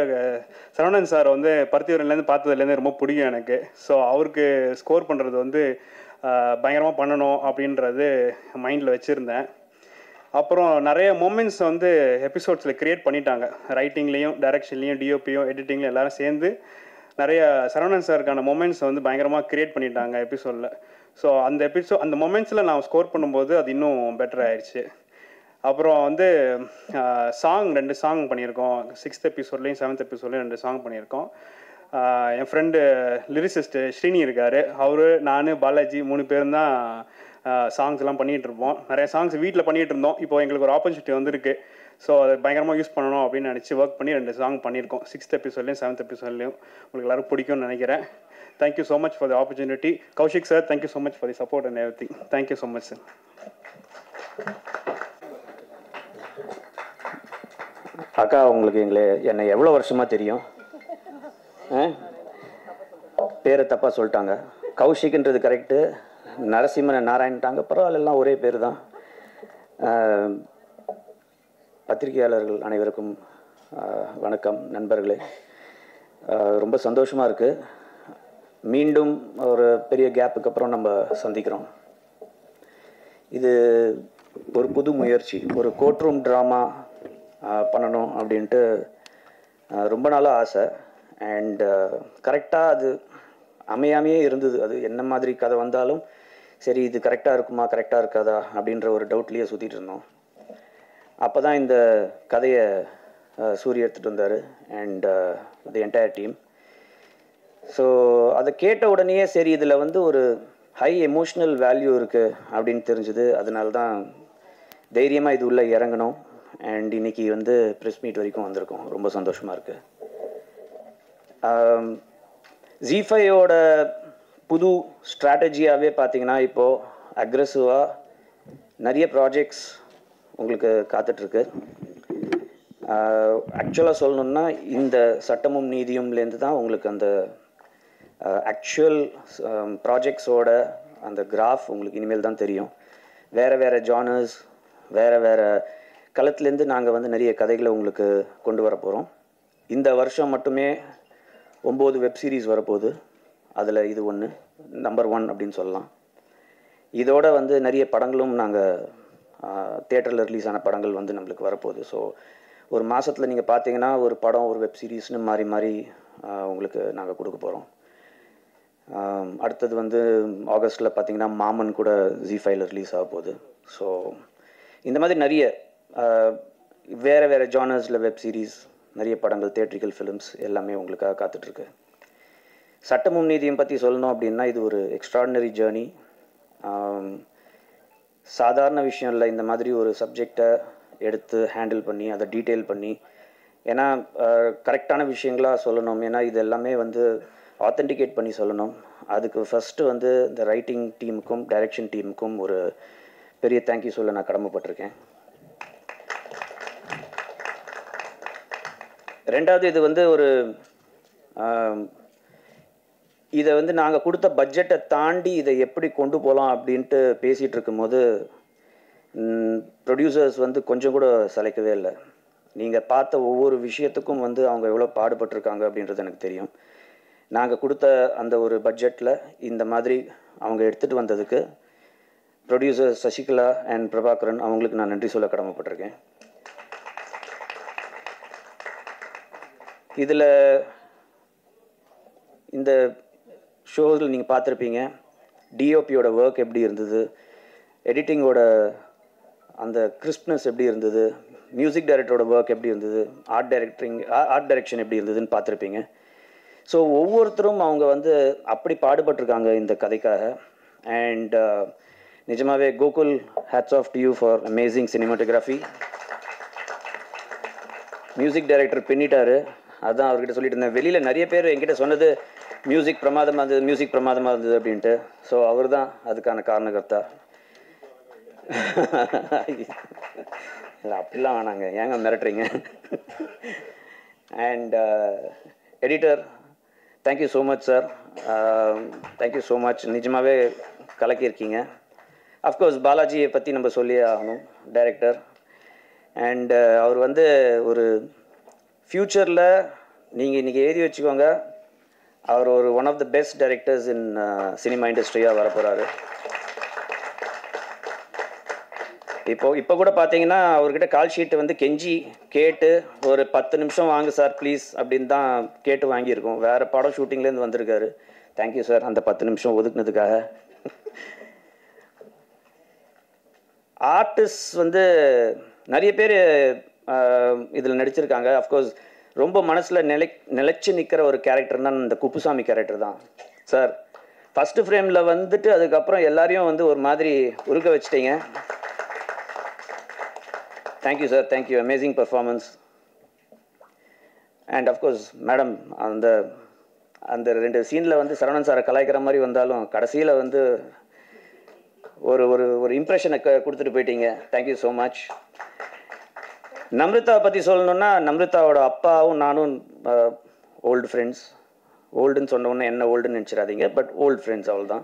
சரவணன் சார் வந்து பருத்தியூரிலேருந்து பார்த்ததுலேருந்து ரொம்ப பிடிக்கும் எனக்கு. ஸோ அவருக்கு ஸ்கோர் பண்ணுறது வந்து பயங்கரமாக பண்ணணும் அப்படின்றது மைண்டில் வச்சுருந்தேன். அப்புறம் நிறைய மொமெண்ட்ஸ் வந்து எபிசோட்ஸில் க்ரியேட் பண்ணிட்டாங்க. ரைட்டிங்லேயும் டைரக்ஷன்லேயும் டிஓபியும் எடிட்டிங்லையும் எல்லோரும் சேர்ந்து நிறைய சரவணன் சாருக்கான மொமெண்ட்ஸ் வந்து பயங்கரமாக க்ரியேட் பண்ணிட்டாங்க எபிசோடில். ஸோ அந்த மொமெண்ட்ஸில் நான் ஸ்கோர் பண்ணும்போது அது இன்னும் பெட்டர் ஆயிடுச்சு. அப்புறம் வந்து ரெண்டு சாங் பண்ணியிருக்கோம். 6th எபிசோட்லேயும் 7th எபிசோட்லேயும் 2 சாங் பண்ணியிருக்கோம். என் ஃப்ரெண்டு லிரிசிஸ்ட் ஸ்ரீனி இருக்கார். அவர், நான், பாலாஜி 3 பேரும் தான் சாங்ஸ் எல்லாம் பண்ணிகிட்ருப்போம். நிறைய சாங்ஸ் வீட்டில் பண்ணிகிட்டு இருந்தோம். இப்போ எங்களுக்கு ஒரு ஆப்பர்ச்சுனிட்டி வந்திருக்கு. ஸோ அதை பயங்கரமாக யூஸ் பண்ணணும் அப்படின்னு நினச்சி ஒர்க் பண்ணி 2 சாங் பண்ணியிருக்கோம். 6th எபிசோட்லேயும் 7th எபிசோட்லேயும். உங்களுக்கு எல்லோரும் பிடிக்கும்னு நினைக்கிறேன். Thank you so much for the opportunity. Kaushik sir, thank you so much for the support and every thing. Thank you so much sir. அக்கா, உங்களுக்கு என்னை எவ்வளோ வருஷமாக தெரியும்? பேரை தப்பாக சொல்லிட்டாங்க. கௌஷிக்ன்றது கரெக்டு, நரசிம்மனை நாராயணிட்டாங்க, பரவாயில்ல, எல்லாம் ஒரே பேர் தான். பத்திரிகையாளர்கள் அனைவருக்கும் வணக்கம். நண்பர்களே, ரொம்ப சந்தோஷமாக இருக்குது. மீண்டும் ஒரு பெரிய கேப்புக்கு அப்புறம் நம்ம சந்திக்கிறோம். இது ஒரு புது முயற்சி, ஒரு கோர்ட் ரூம் ட்ராமா பண்ணணும் அப்படின்ட்டு ரொம்ப நாளாக ஆசை. அண்ட் கரெக்டாக அது அமையாமையே இருந்தது. அது என்ன மாதிரி கதை வந்தாலும் சரி, இது கரெக்டாக இருக்குமா கரெக்டாக இருக்காதா அப்படின்ற ஒரு டவுட்லேயே சுற்றிட்டு இருந்தோம். அப்போ தான் இந்த கதையை சூரிய எடுத்துகிட்டு வந்தார் and the entire team. So அதை கேட்ட உடனேயே சரி, இதில் வந்து ஒரு ஹை எமோஷ்னல் வேல்யூ இருக்குது அப்படின்னு தெரிஞ்சுது. அதனால தான் தைரியமாக இது உள்ளே இறங்கணும். அண்ட் இன்றைக்கி வந்து ப்ரெஸ் மீட் வரைக்கும் வந்திருக்கோம். ரொம்ப சந்தோஷமாக இருக்குது. ZEE5ஓட புது ஸ்ட்ராட்டஜியாகவே பார்த்தீங்கன்னா இப்போது அக்ரெசிவாக நிறைய ப்ராஜெக்ட்ஸ் உங்களுக்கு காத்துட்ருக்கு. ஆக்சுவலாக சொல்லணுன்னா இந்த சட்டமும் நீதியும்லேருந்து தான் உங்களுக்கு அந்த ஆக்சுவல் ப்ராஜெக்ட்ஸோட அந்த கிராஃப் உங்களுக்கு இனிமேல் தான் தெரியும். வேறு ஜானர்ஸ், வேறு களத்துலேருந்து நாங்கள் வந்து நிறைய கதைகளை உங்களுக்கு கொண்டு வர போகிறோம். இந்த வருஷம் மட்டுமே 9 வெப் சீரிஸ் வரப்போகுது. அதில் இது ஒன்று நம்பர் 1 அப்படின்னு சொல்லலாம். இதோட வந்து நிறைய படங்களும் நாங்கள் தியேட்டரில் ரிலீஸ் ஆன படங்கள் வந்து நம்மளுக்கு வரப்போகுது. ஸோ ஒரு மாதத்தில் நீங்கள் பார்த்தீங்கன்னா ஒரு படம், ஒரு வெப் சீரிஸ்னு மாறி உங்களுக்கு நாங்கள் கொடுக்க போகிறோம். அடுத்தது வந்து ஆகஸ்ட்டில் பார்த்தீங்கன்னா மாமன் கூட ZEE5ல ரிலீஸ் ஆக போகுது. ஸோ இந்த மாதிரி நிறைய வேறு ஜானர்ஸில் வெப் சீரிஸ், நிறைய படங்கள், தியேட்ரிக்கல் ஃபிலிம்ஸ் எல்லாமே உங்களுக்காக காத்துட்ருக்கு. சட்டமும் நீதியும் பற்றி சொல்லணும் அப்படின்னா இது ஒரு எக்ஸ்ட்ராடினரி ஜேர்னி. சாதாரண விஷயம் இல்லை. இந்த மாதிரி ஒரு சப்ஜெக்டை எடுத்து ஹேண்டில் பண்ணி அதை டீட்டெயில் பண்ணி, ஏன்னா கரெக்டான விஷயங்களாக சொல்லணும். ஏன்னா இது எல்லாமே வந்து ஆத்தென்டிகேட் பண்ணி சொல்லணும். அதுக்கு ஃபஸ்ட்டு வந்து இந்த ரைட்டிங் டீமுக்கும் டைரக்ஷன் டீமுக்கும் ஒரு பெரிய தேங்க்யூ சொல்ல நான் கடமைப்பட்டிருக்கேன். ரெண்டாவது, இது வந்து ஒரு இதை வந்து நாங்கள் கொடுத்த பட்ஜெட்டை தாண்டி இதை எப்படி கொண்டு போகலாம் அப்படின்ட்டு பேசிகிட்டு இருக்கும்போது ப்ரொடியூசர்ஸ் வந்து கொஞ்சம் கூட சளைக்கவே இல்லை. நீங்கள் பார்த்த ஒவ்வொரு விஷயத்துக்கும் வந்து அவங்க எவ்வளோ பாடுபட்டிருக்காங்க அப்படின்றது எனக்கு தெரியும். நாங்கள் கொடுத்த அந்த ஒரு பட்ஜெட்டில் இந்த மாதிரி அவங்க எடுத்துகிட்டு வந்ததுக்கு ப்ரொடியூசர் சசிகலா அண்ட் பிரபாகரன் அவங்களுக்கு நான் நன்றி சொல்ல கடமைப்பட்டிருக்கேன். இதில் இந்த ஷோஸில் நீங்கள் பார்த்துருப்பீங்க டிஓபியோட ஒர்க் எப்படி இருந்தது, எடிட்டிங்கோட அந்த கிறிஸ்ப்னஸ் எப்படி இருந்தது, மியூசிக் டைரக்டரோட ஒர்க் எப்படி இருந்தது, ஆர்ட் டைரக்ஷன் எப்படி இருந்ததுன்னு பார்த்துருப்பீங்க. ஸோ ஒவ்வொருத்தரும் அவங்க வந்து அப்படி பாடுபட்டிருக்காங்க இந்த கதைக்காக. அண்ட் நிஜமாவே Gokul, hats off to you for amazing cinematography. Music director பின்னிட்டாரு, அதான் அவர்கிட்ட சொல்லிட்டு இருந்தேன். வெளியில் நிறைய பேர் என்கிட்ட சொன்னது மியூசிக் பிரமாதமாக இருந்தது அப்படின்ட்டு. ஸோ அவர் தான் அதுக்கான காரணகர்த்தா. இல்லை அப்படிலாம் வேணாங்க, ஏங்க மிரட்டுறீங்க. And editor, thank you so much sir, thank you so much. நிஜமாகவே கலக்கியிருக்கீங்க. அஃப்கோர்ஸ் பாலாஜியை பற்றி நம்ம சொல்லியே ஆகணும், டைரக்டர். அண்ட் அவர் வந்து ஒரு ஃப்யூச்சரில் நீங்கள் இன்றைக்கி எழுதி வச்சுக்கோங்க, அவர் ஒரு one of the best directors in cinema இண்டஸ்ட்ரியாக வரப்போகிறாரு. இப்போ கூட பார்த்தீங்கன்னா அவர்கிட்ட கால் ஷீட்டு வந்து கெஞ்சி கேட்டு ஒரு 10 நிமிஷம் வாங்க சார் ப்ளீஸ் அப்படின்னு தான் கேட்டு வாங்கியிருக்கோம். வேறு படம் ஷூட்டிங்லேருந்து வந்திருக்காரு. தேங்க்யூ சார் அந்த 10 நிமிஷம் ஒதுக்குனதுக்காக. ஆர்டிஸ்ட் வந்து நிறைய பேர் இதில் நடிச்சிருக்காங்க. அஃப்கோர்ஸ் ரொம்ப மனசில் நிலைச்சு நிற்கிற ஒரு கேரக்டர் தான் இந்த குப்புசாமி கேரக்டர் தான் சார். ஃபஸ்ட்டு ஃப்ரேமில் வந்துட்டு அதுக்கப்புறம் எல்லாரையும் வந்து ஒரு மாதிரி உருக்க வச்சிட்டீங்க. Thank you sir, thank you, amazing performance. And of course madam, அந்த அந்த 2 சீனில் வந்து சரவணன் சாரை கலாய்க்கிற மாதிரி வந்தாலும் கடைசியில் வந்து ஒரு ஒரு ஒரு இம்ப்ரெஷனை கொடுத்துட்டு போயிட்டீங்க. Thank you so much. நம்ரிதாவை பற்றி சொல்லணுன்னா, நம்ரிதாவோட அப்பாவும் நானும் ஓல்டு ஃப்ரெண்ட்ஸ். ஓல்டுன்னு சொன்ன உடனே என்ன ஓல்டுன்னு நினச்சிடாதீங்க, பட் ஓல்டு ஃப்ரெண்ட்ஸ் அவள் தான்.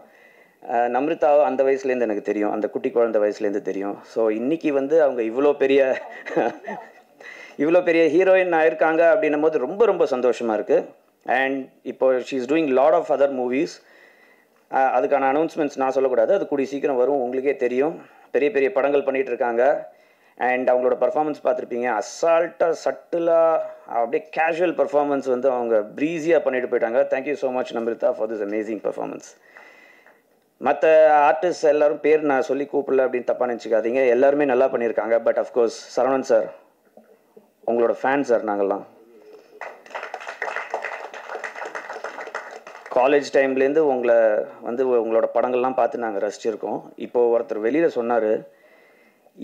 நம்ரிதாவை அந்த வயசுலேருந்து எனக்கு தெரியும், அந்த குட்டி குழந்தை வயசுலேருந்து தெரியும். ஸோ இன்றைக்கி வந்து அவங்க இவ்வளோ பெரிய ஹீரோயின் ஆயிருக்காங்க அப்படின்னும் போது ரொம்ப ரொம்ப சந்தோஷமாக இருக்குது. அண்ட் இப்போ she is doing lot of other movies. அதுக்கான அனௌன்ஸ்மெண்ட்ஸ் நான் சொல்லக்கூடாது, அது கூடிய சீக்கிரம் வரும், உங்களுக்கே தெரியும். பெரிய பெரிய படங்கள் பண்ணிகிட்டு இருக்காங்க. அண்ட் அவங்களோட பர்ஃபார்மன்ஸ் பார்த்துருப்பீங்க, அசால்ட்டாக சட்டிலாக அப்படியே கேஷுவல் பர்ஃபார்மன்ஸ் வந்து அவங்க ப்ரீஸியாக பண்ணிட்டு போயிட்டாங்க. Thank you so much Namritha for this amazing performance. மற்ற ஆர்டிஸ்ட் எல்லோரும் பேர் நான் சொல்லி கூப்பிடல அப்படின்னு தப்பாக நினச்சிக்காதீங்க, எல்லாருமே நல்லா பண்ணியிருக்காங்க. பட் அஃப்கோர்ஸ் சரவணன் சார் உங்களோட ஃபேன் சார். நாங்கள்லாம் காலேஜ் டைம்லேருந்து உங்களை வந்து உங்களோட படங்கள்லாம் பார்த்து நாங்கள் ரசிச்சிருக்கோம். இப்போது ஒருத்தர் வெளியில் சொன்னார்,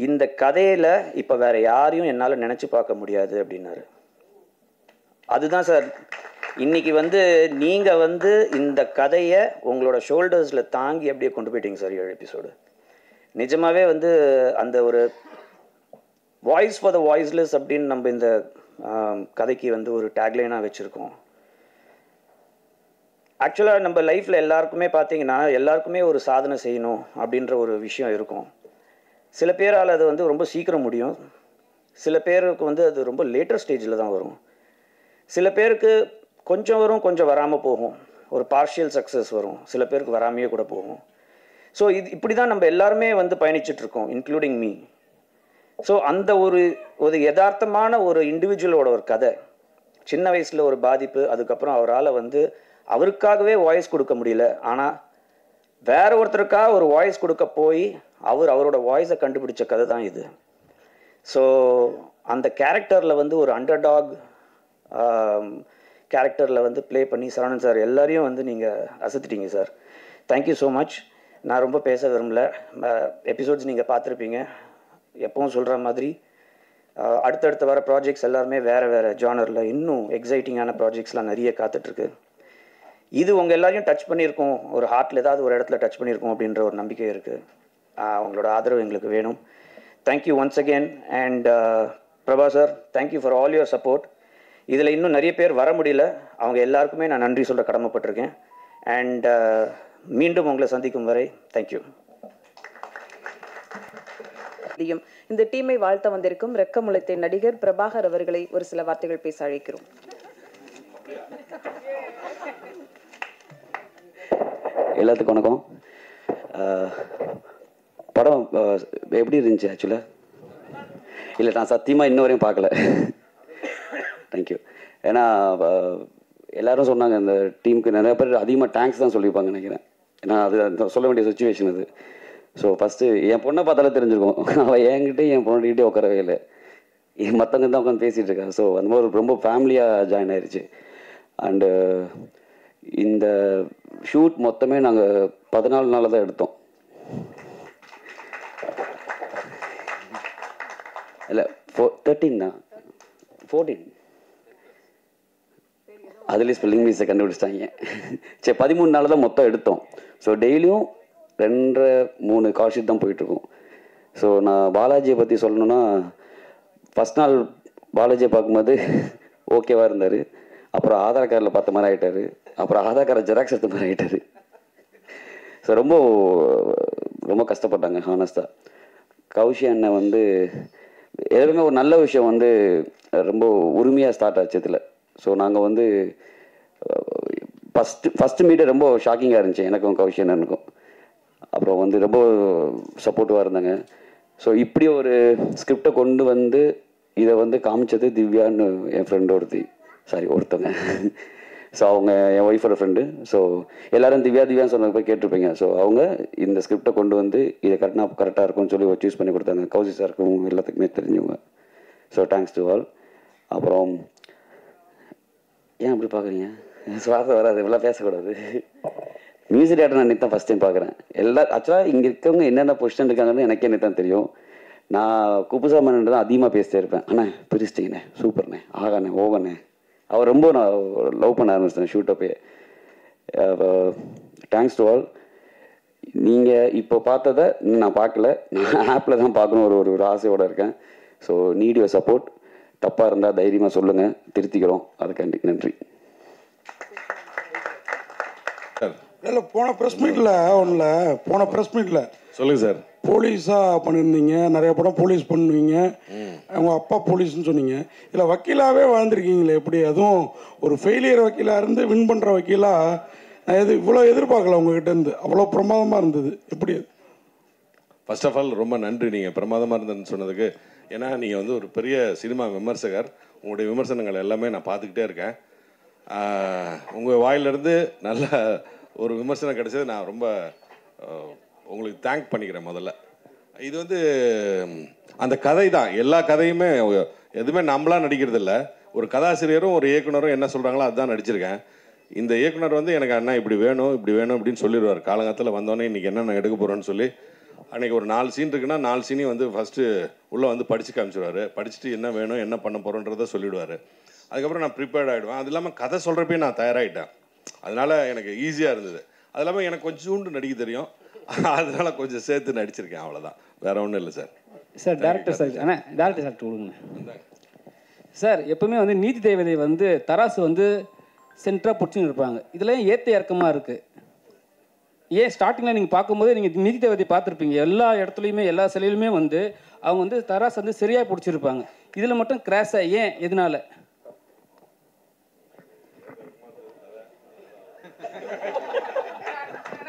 இந்த கதையில் இப்போ வேறு யாரையும் என்னால் நினச்சி பார்க்க முடியாது அப்படின்னாரு. அதுதான் சார், இன்றைக்கி வந்து நீங்கள் வந்து இந்த கதையை உங்களோட ஷோல்டர்ஸில் தாங்கி அப்படியே கொண்டு போயிட்டீங்க சார் 7 எபிசோடு. நிஜமாகவே வந்து அந்த ஒரு வாய்ஸ் ஃபார் த வாய்ஸ்லெஸ் அப்படின்னு நம்ம இந்த கதைக்கு வந்து ஒரு டேக்லைனாக வச்சுருக்கோம். ஆக்சுவலாக நம்ம லைஃப்பில் எல்லாருக்குமே பார்த்தீங்கன்னா எல்லாருக்குமே ஒரு சாதனை செய்யணும் அப்படின்ற ஒரு விஷயம் இருக்கும். சில பேரால் அது வந்து ரொம்ப சீக்கிரம் முடியும், சில பேருக்கு வந்து அது ரொம்ப லேட்டர் ஸ்டேஜில் தான் வரும், சில பேருக்கு கொஞ்சம் வரும் கொஞ்சம் வராமல் போகும், ஒரு பார்ஷியல் சக்ஸஸ் வரும், சில பேருக்கு வராமையே கூட போகும். ஸோ இப்படி தான் நம்ம எல்லாருமே வந்து பயணிச்சிட்ருக்கோம், இன்க்ளூடிங் மீ. ஸோ அந்த ஒரு யதார்த்தமான ஒரு இண்டிவிஜுவலோட ஒரு கதை, சின்ன வயசில் ஒரு பாதிப்பு, அதுக்கப்புறம் அவரால் வந்து அவருக்காகவே வாய்ஸ் கொடுக்க முடியல, ஆனால் வேற ஒருத்தருக்காக ஒரு வாய்ஸ் கொடுக்க போய் அவரோட வாய்ஸை கண்டுபிடிச்ச கதை தான் இது. ஸோ அந்த கேரக்டரில் வந்து ஒரு அண்டர்டாக் கேரக்டரில் வந்து ப்ளே பண்ணி சரவணன் சார் எல்லாரையும் வந்து நீங்கள் அசத்திட்டீங்க சார். Thank you so much. நான் ரொம்ப பேச விரும்பல, எபிசோட்ஸ் நீங்கள் பார்த்துருப்பீங்க. எப்பவும் சொல்கிற மாதிரி அடுத்தடுத்து வர ப்ராஜெக்ட்ஸ் எல்லாருமே வேறு ஜானரில் இன்னும் எக்ஸைட்டிங்கான ப்ராஜெக்ட்ஸ்லாம் நிறைய காத்துட்ருக்கு. இது உங்கள் எல்லாரையும் டச் பண்ணியிருக்கோம், ஒரு ஹார்ட்டில் ஏதாவது ஒரு இடத்துல டச் பண்ணியிருக்கோம் அப்படின்ற ஒரு நம்பிக்கை இருக்குது. உங்களோட ஆதரவு எங்களுக்கு வேணும். Thank you once again. And Prabha sir, thank you for all your support. இதில் இன்னும் நிறைய பேர் வர முடியல, அவங்க எல்லாருக்குமே நான் நன்றி சொல்ல கடமைப்பட்டிருக்கேன். அண்ட் மீண்டும் உங்களை சந்திக்கும் வரை தேங்க்யூ. இந்த டீமை வாழ்த்த வந்திருக்கும் ரெக்கமுளைத்த நடிகர் பிரபாகர் அவர்களை ஒரு சில வார்த்தைகள் பேச அழைக்கிறோம். எல்லாத்துக்கும் வணக்கம். படம் எப்படி இருந்துச்சு ஆக்சுவலாக? இல்லை, நான் சத்தியமாக இன்ன வரையும் பார்க்கல. தேங்க்யூ. ஏன்னா எல்லாரும் சொன்னாங்க, இந்த டீமுக்கு நிறைய பேர் அதிகமாக தேங்க்ஸ் தான் சொல்லியிருப்பாங்க நினைக்கிறேன். ஏன்னா அது சொல்ல வேண்டிய சுச்சுவேஷன் அது. ஸோ ஃபஸ்ட்டு என் பொண்ணை பார்த்தாலே தெரிஞ்சிருக்கும், அவள் என்கிட்ட என் பொண்ணுகிட்டே உட்காரவே இல்லை, மற்றவங்க தான் உட்காந்து பேசிகிட்டு இருக்காங்க. ஸோ அந்த மாதிரி ரொம்ப ஃபேமிலியாக ஜாயின் ஆயிடுச்சு. அண்டு இந்த ஷூட் மொத்தமே நாங்கள் 14 நாளில் தான் எடுத்தோம். இல்லை 13 தான், 14. அதுலேயும் ஸ்பெல்லிங் மிஸ்ஸை கண்டுபிடிச்சிட்டாங்க. சரி, 13 நாளில் தான் மொத்தம் எடுத்தோம். ஸோ டெய்லியும் 2-3 கால் ஷீட் தான் போயிட்டுருக்கும். ஸோ நான் பாலாஜியை பற்றி சொல்லணுன்னா, ஃபஸ்ட் நாள் பாலாஜியை பார்க்கும்போது ஓகேவாக இருந்தார். அப்புறம் ஆதார் கார்டில் பார்த்த மாதிரி ஆகிட்டார். அப்புறம் ஆதார் கார்டை ஜெராக்ஸ் எடுத்த மாதிரி ஆகிட்டார். ஸோ ரொம்ப ரொம்ப கஷ்டப்பட்டாங்க ஹானஸ்டாக. கௌஷி அண்ணன் வந்து எதுவுமே ஒரு நல்ல விஷயம் வந்து ரொம்ப உரிமையாக ஸ்டார்ட் ஆச்சு இதில். ஸோ நாங்கள் வந்து ஃபஸ்ட்டு மீட்டே ரொம்ப ஷாக்கிங்காக இருந்துச்சு எனக்கும் கௌஷி அண்ணனுக்கும். அப்புறம் வந்து ரொம்ப சப்போர்ட்டிவாக இருந்தாங்க. ஸோ இப்படி ஒரு ஸ்கிரிப்டை கொண்டு வந்து இதை வந்து காமிச்சது திவ்யான்னு என் ஒருத்தவங்க. ஸோ அவங்க என் ஒய்ஃபோட ஃப்ரெண்டு. ஸோ எல்லோரும் திவ்யான்னு சொன்னது போய் கேட்டிருப்பீங்க. ஸோ அவங்க இந்த ஸ்கிரிப்டை கொண்டு வந்து இதை கரெக்டாக இருக்கும்னு சொல்லி சூஸ் பண்ணி கொடுத்தாங்க. கௌசி சாருக்கும் எல்லாத்துக்குமே தெரிஞ்சவங்க. So thanks to all. அப்புறம் ஏன் அப்படி பார்க்குறீங்க? சுவாசம் வராது, இப்படிலாம் பேசக்கூடாது. மியூசிக் டேரக்டர் நான் இன்னைக்கு தான் ஃபஸ்ட் டைம் பார்க்குறேன். ஆக்சுவலாக இங்கே இருக்கவங்க என்னென்ன பொசிஷன் இருக்காங்கன்னு எனக்கே இன்னைக்கு தான் தெரியும். நான் குப்புசாமன் தான் அதிகமாக பேசிட்டே இருப்பேன். அண்ணே பிரிச்சிட்டிங்கண்ணே, சூப்பர்ண்ணே, ஆகாண்ணே, ஓகண்ணே. அவர் ரொம்ப நான் லவ் பண்ண ஆரம்பிச்சிட்டேன் ஷூட்டப்பே. Thanks to all. நீங்கள் இப்போ பார்த்ததை நான் பார்க்கல, நான் ஆப்பில் தான் பார்க்கணும் ஒரு ஆசையோடு இருக்கேன். So need your support. தப்பாக இருந்தால் தைரியமாக சொல்லுங்கள், திருத்திக்கிறோம். அதுக்காண்டி நன்றி. இல்லை, போன ப்ரெஸ் மீட்டில் சொல்லுங்கள் சார். போலீஸாக பண்ணியிருந்தீங்க, நிறைய படம் போலீஸ் பண்ணுவீங்க, அவங்க அப்பா போலீஸ்ன்னு சொன்னீங்க. இல்லை, வக்கீலாகவே வாழ்ந்துருக்கீங்களே, எப்படி? அதுவும் ஒரு ஃபெயிலியர் வக்கீலாக இருந்து வின் பண்ணுற வக்கீலாக நான் இவ்வளோ எதிர்பார்க்கல உங்ககிட்டேருந்து. அவ்வளோ பிரமாதமாக இருந்தது. எப்படி அது? ஃபர்ஸ்ட் ஆஃப் ஆல் ரொம்ப நன்றி நீங்கள் பிரமாதமாக இருந்ததுன்னு சொன்னதுக்கு. ஏன்னா நீங்கள் வந்து ஒரு பெரிய சினிமா விமர்சகர். உங்களுடைய விமர்சனங்கள் எல்லாமே நான் பார்த்துக்கிட்டே இருக்கேன். உங்கள் வாயிலிருந்து நல்ல ஒரு விமர்சனம் கிடைச்சது நான் ரொம்ப உங்களுக்கு தேங்க் பண்ணிக்கிறேன் முதல்ல. இது வந்து அந்த கதை தான். எல்லா கதையுமே எதுவுமே நம்மளாம் நடிக்கிறது இல்லை. ஒரு கதாசிரியரும் ஒரு இயக்குனரும் என்ன சொல்கிறாங்களோ அதுதான் நடிச்சிருக்கேன். இந்த இயக்குனர் வந்து எனக்கு அண்ணா இப்படி வேணும் அப்படின்னு சொல்லிடுவார். காலங்காலத்தில் வந்தோடனே இன்றைக்கி என்னென்ன எடுக்க போகிறோன்னு சொல்லி அன்றைக்கி ஒரு 4 சீன் இருக்குன்னா 4 சீனையும் வந்து ஃபஸ்ட்டு உள்ளே வந்து படித்து காமிச்சிடுவார். படிச்சுட்டு என்ன வேணும் என்ன பண்ண போகிறோன்றதை சொல்லிவிடுவார். அதுக்கப்புறம் நான் ப்ரிப்பேர்ட் ஆகிடுவேன். அது இல்லாமல் கதை சொல்கிறப்பே நான் தயாராகிட்டேன். அதனால் எனக்கு ஈஸியாக இருந்தது. அது இல்லாமல் எனக்கு கொஞ்சோண்டு நடிக்க தெரியும். அதனால கொஞ்சம் சேர்த்து நடிச்சிருக்கேன், அவ்வளோதான். வேற ஒன்றும் இல்லை சார். சார் டேரக்டர் சார், அண்ணா டேரக்டர் சார் கொடுங்க சார். எப்பவுமே வந்து நீதி தேவதை வந்து தராசு வந்து சென்டராக பிடிச்சின்னு இருப்பாங்க. இதில் ஏற்ற இறக்கமாக இருக்குது. ஏன் ஸ்டார்டிங்கில் நீங்கள் பார்க்கும்போது நீங்கள் நீதி தேவதை பார்த்துருப்பீங்க. எல்லா இடத்துலையுமே எல்லா சிலையிலுமே வந்து அவங்க வந்து தராசு வந்து சரியாக பிடிச்சிருப்பாங்க. இதில் மட்டும் கிராஸாக ஏன், எதனால?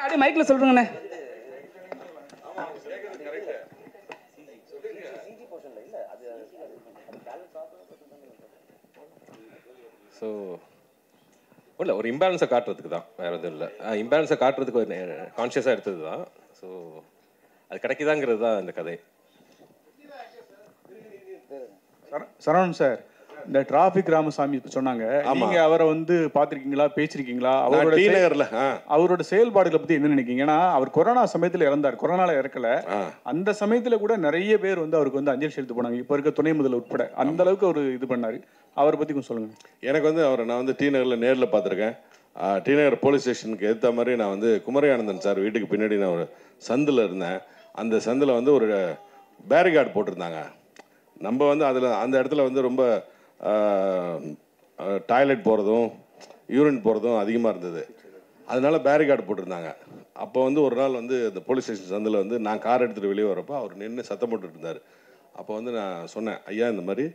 அப்படியே மைக்கில் சொல்கிறேங்கண்ணே. ஸோ இல்லை, ஒரு இம்பேலன்ஸை காட்டுறதுக்கு தான், வேறு எதுவும் இல்லை. இம்பேலன்ஸை காட்டுறதுக்கு ஒரு கான்ஷியஸாக எடுத்தது தான். ஸோ அது கிடைக்குதாங்கிறது தான் இந்த கதை. சரவணன் சார், இந்த டிராஃபிக் ராமசாமி சொன்னாங்க, நீங்க அவரை வந்து பார்த்துருக்கீங்களா, பேசிருக்கீங்களா? அவரோட செயல்பாடுகளை பற்றி என்ன நினைக்கிறீங்க? ஏன்னா அவர் கொரோனா சமயத்தில் இறந்தார். கொரோனால இறக்கல, அந்த சமயத்தில் கூட நிறைய பேர் வந்து அவருக்கு வந்து அஞ்சலி செலுத்த போனாங்க. இப்போ இருக்க துணை முதல்வர் உட்பட அந்த அளவுக்கு அவர் இது பண்ணார். அவரை பற்றி கொஞ்சம் சொல்லுங்கள். எனக்கு வந்து அவரை நான் வந்து டி நகரில் நேரில் பார்த்துருக்கேன். டி நகர் போலீஸ் ஸ்டேஷனுக்கு ஏற்ற மாதிரி நான் வந்து குமரியானந்தன் சார் வீட்டுக்கு பின்னாடி நான் ஒரு சந்தில் இருந்தேன். அந்த சந்தில் வந்து ஒரு பேரிகார்டு போட்டிருந்தாங்க. நம்ம வந்து அதில் அந்த இடத்துல வந்து ரொம்ப டாய்லெட் போகிறதும் யூரின் போகிறதும் அதிகமாக இருந்தது. அதனால பேரிகார்டு போட்டிருந்தாங்க. அப்போ வந்து ஒரு நாள் வந்து அந்த போலீஸ் ஸ்டேஷன் சந்தில் வந்து நான் கார் எடுத்துகிட்டு வெளியே வரப்போ அவர் நின்று சத்தம் போட்டுட்டு இருந்தார். அப்போ வந்து நான் சொன்னேன், ஐயா இந்த மாதிரி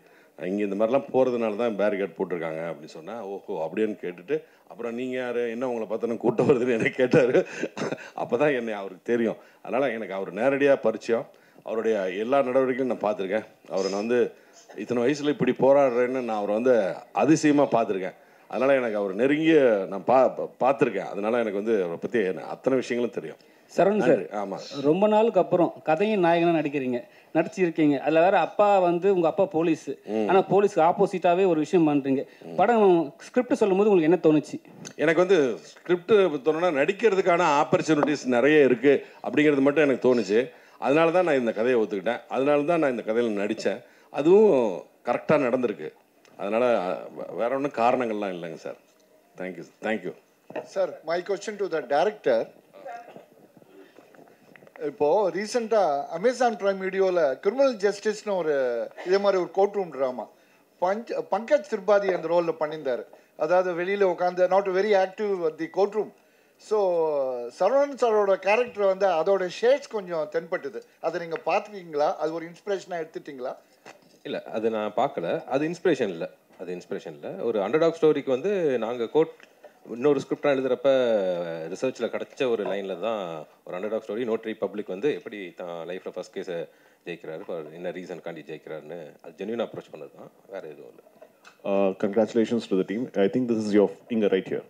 இங்கே இந்த மாதிரிலாம் போகிறதுனால தான் பேரிகார்டு போட்டிருக்காங்க அப்படின்னு சொன்னேன். ஓஹோ அப்படின்னு கேட்டுட்டு அப்புறம் நீங்கள் யார் என்ன உங்களை பார்த்தோன்னா கூட்டம் வருதுன்னு என்ன கேட்டார். அப்போ தான் என்னை அவருக்கு தெரியும். அதனால் எனக்கு அவர் நேரடியாக பரிச்சயம். அவருடைய எல்லா நடவடிக்கையும் நான் பார்த்துருக்கேன். அவரை நான் வந்து இத்தனை வயசில் இப்படி போராடுறேன்னு நான் அவரை வந்து அதிசயமாக பார்த்துருக்கேன். அதனால் எனக்கு அவர் நெருங்கிய நான் பார்த்துருக்கேன். அதனால் எனக்கு வந்து அவரை பற்றி அத்தனை விஷயங்களும் தெரியும். சரவணன் சார், ஆமாம், ரொம்ப நாளுக்கு அப்புறம் கதையும் நாயகனாக நடிச்சிருக்கீங்க. அதில் வேற அப்பா வந்து உங்கள் அப்பா போலீஸ், ஆனால் போலீஸ்க்கு ஆப்போசிட்டாகவே ஒரு விஷயம் பண்ணுறீங்க. படம் ஸ்கிரிப்ட் சொல்லும்போது உங்களுக்கு என்ன தோணுச்சு? எனக்கு வந்து ஸ்கிரிப்ட் தோணுன்னா நடிக்கிறதுக்கான ஆப்பர்ச்சுனிட்டிஸ் நிறைய இருக்குது அப்படிங்கிறது மட்டும் எனக்கு தோணுச்சு. அதனால தான் நான் இந்த கதையை ஒத்துக்கிட்டேன். அதனால தான் நான் இந்த கதையில் நடித்தேன். அதுவும் கரெக்டாக நடந்திருக்கு. அதனால் வேற ஒன்றும் காரணங்கள்லாம் இல்லைங்க sir. Thank you thank you sir. My question to the director. இப்போது ரீசெண்டாக அமேசான் பிரைம் வீடியோவில் கிரிமினல் ஜஸ்டிஸ்னு ஒரு இதே மாதிரி ஒரு court room drama Pankaj Tripathi அந்த ரோலில் பண்ணியிருந்தார். அதாவது வெளியில் உட்காந்து not very active the court room. So Saravanan சாரோட கேரக்டர் வந்து அதோட ஷேட்ஸ் கொஞ்சம் தென்பட்டுது. அதை நீங்கள் பார்த்துக்கிங்களா? அது ஒரு இன்ஸ்பிரேஷனாக எடுத்துட்டிங்களா? இல்லை, அது நான் பார்க்கல. அது இன்ஸ்பிரேஷன் இல்லை. ஒரு அண்டர்டாக் ஸ்டோரிக்கு வந்து நாங்கள் இன்னொரு ஸ்கிரிப்டாக எழுதுகிறப்ப ரிசர்ச்சில் கிடச்ச ஒரு லைனில் தான் ஒரு அண்டர்டாக் ஸ்டோரி. நோட்ரி பப்ளிக் வந்து எப்படி தான் லைஃப்பில் ஃபஸ்ட் கேஸை ஜெயிக்கிறாரு, என்ன ரீசன்காண்டி ஜெயிக்கிறாருன்னு அது ஜென்யூன் அப்ரோச் பண்ணது தான், வேறு எதுவும் இல்லை. Congratulations to the team. I think this is your finger right here.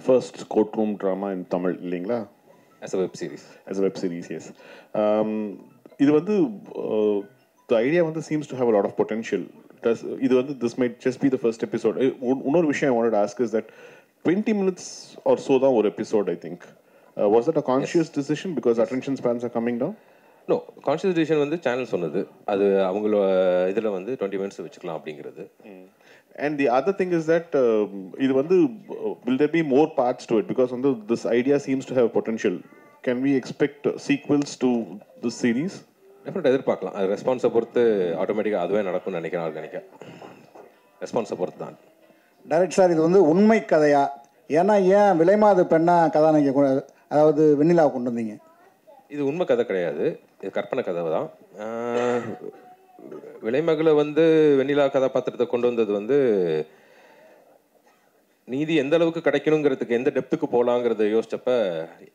First courtroom drama in Tamil, இல்லைங்களா? As a web series. Yes. இது வந்து the idea வந்து seems to have a lot of potential. This might just be the first episode. Another விஷயம் I wanted to ask is that 20 minutes or so தான் ஒரு episode, I think. Was that a conscious decision because attention spans are coming down? No, conscious decision வந்து channel சொன்னது. அது அவங்களோட இதில் வந்து 20 minutes வச்சுக்கலாம் அப்படிங்கிறது. And the other thing is that இது வந்து will there be more parts to it because வந்து this idea seems to have potential. Can we expect sequels to this series? டெஃபினட்டாக எதிர்பார்க்கலாம். அது ரெஸ்பான்ஸை பொறுத்து ஆட்டோமேட்டிக்காக அதுவே நடக்கும்னு நினைக்கிறேன். ஆர்கானிக்காக ரெஸ்பான்ஸை பொறுத்து தான். டைரக்ட் சார், இது வந்து உண்மை கதையா? ஏன்னா ஏன் விலைமாது பெண்ணா கதாநாயகி அதாவது வெண்ணிலாவை கொண்டு வந்தீங்க? இது உண்மை கதை கிடையாது, இது கற்பனை கதை தான். விலைமகளை வந்து வெண்ணிலா கதாபாத்திரத்தை கொண்டு வந்தது வந்து நீதி எந்த அளவுக்கு கிடைக்கணுங்கிறதுக்கு எந்த டெப்த்துக்கு போகலாங்கிறத யோசிச்சப்ப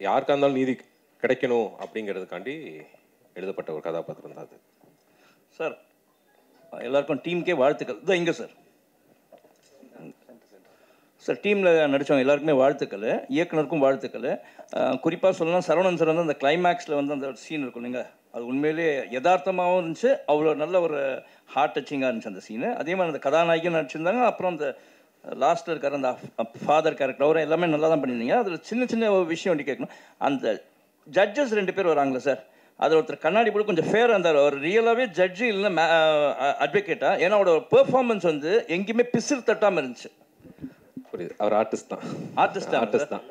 யாருக்கா இருந்தாலும் நீதி கிடைக்கணும் அப்படிங்கிறதுக்காண்டி எழுதப்பட்ட ஒரு கதாபாத்திரம் தான் அது. சார், எல்லாருக்கும் டீமுக்கே வாழ்த்துக்கள். இதோ இங்கே சார். சார், டீமில் நடித்தவங்க எல்லாருக்குமே வாழ்த்துக்கள், இயக்குனருக்கும் வாழ்த்துக்கள். குறிப்பாக சொல்லலாம், சரவணன் சார் வந்து அந்த கிளைமேக்ஸில் வந்து அந்த சீன் இருக்கும் இல்லைங்க, அது உண்மையிலே யதார்த்தமாகவும் இருந்துச்சு, அவ்வளோ நல்ல ஒரு ஹார்ட் டச்சிங்காக இருந்துச்சு அந்த சீனு. அதே மாதிரி அந்த கதாநாயகியும் நடிச்சிருந்தாங்க. அப்புறம் அந்த லாஸ்ட்டில் இருக்கிற அந்த ஃபாதர் கேரக்டர் அவரும் எல்லாமே நல்லா தான் பண்ணியிருந்தீங்க. அதில் சின்ன சின்ன ஒரு விஷயம் ஒன்று கேட்கணும். அந்த ஜட்ஜஸ் 2 பேர் வராங்களே சார், அதில் ஒருத்தர் கண்ணாடி போட்டு கொஞ்சம் ஃபேராக இருந்தார். அவர் ரியலாகவே ஜட்ஜு இல்லைன்னா அட்வொகேட்டாக, ஏன்னா அவரோட பெர்ஃபார்மன்ஸ் வந்து எங்கேயுமே பிசிறு தட்டாமல் இருந்துச்சு. புரியுது, அவர் ஆர்டிஸ்ட் தான். ஆர்டிஸ்ட் தான்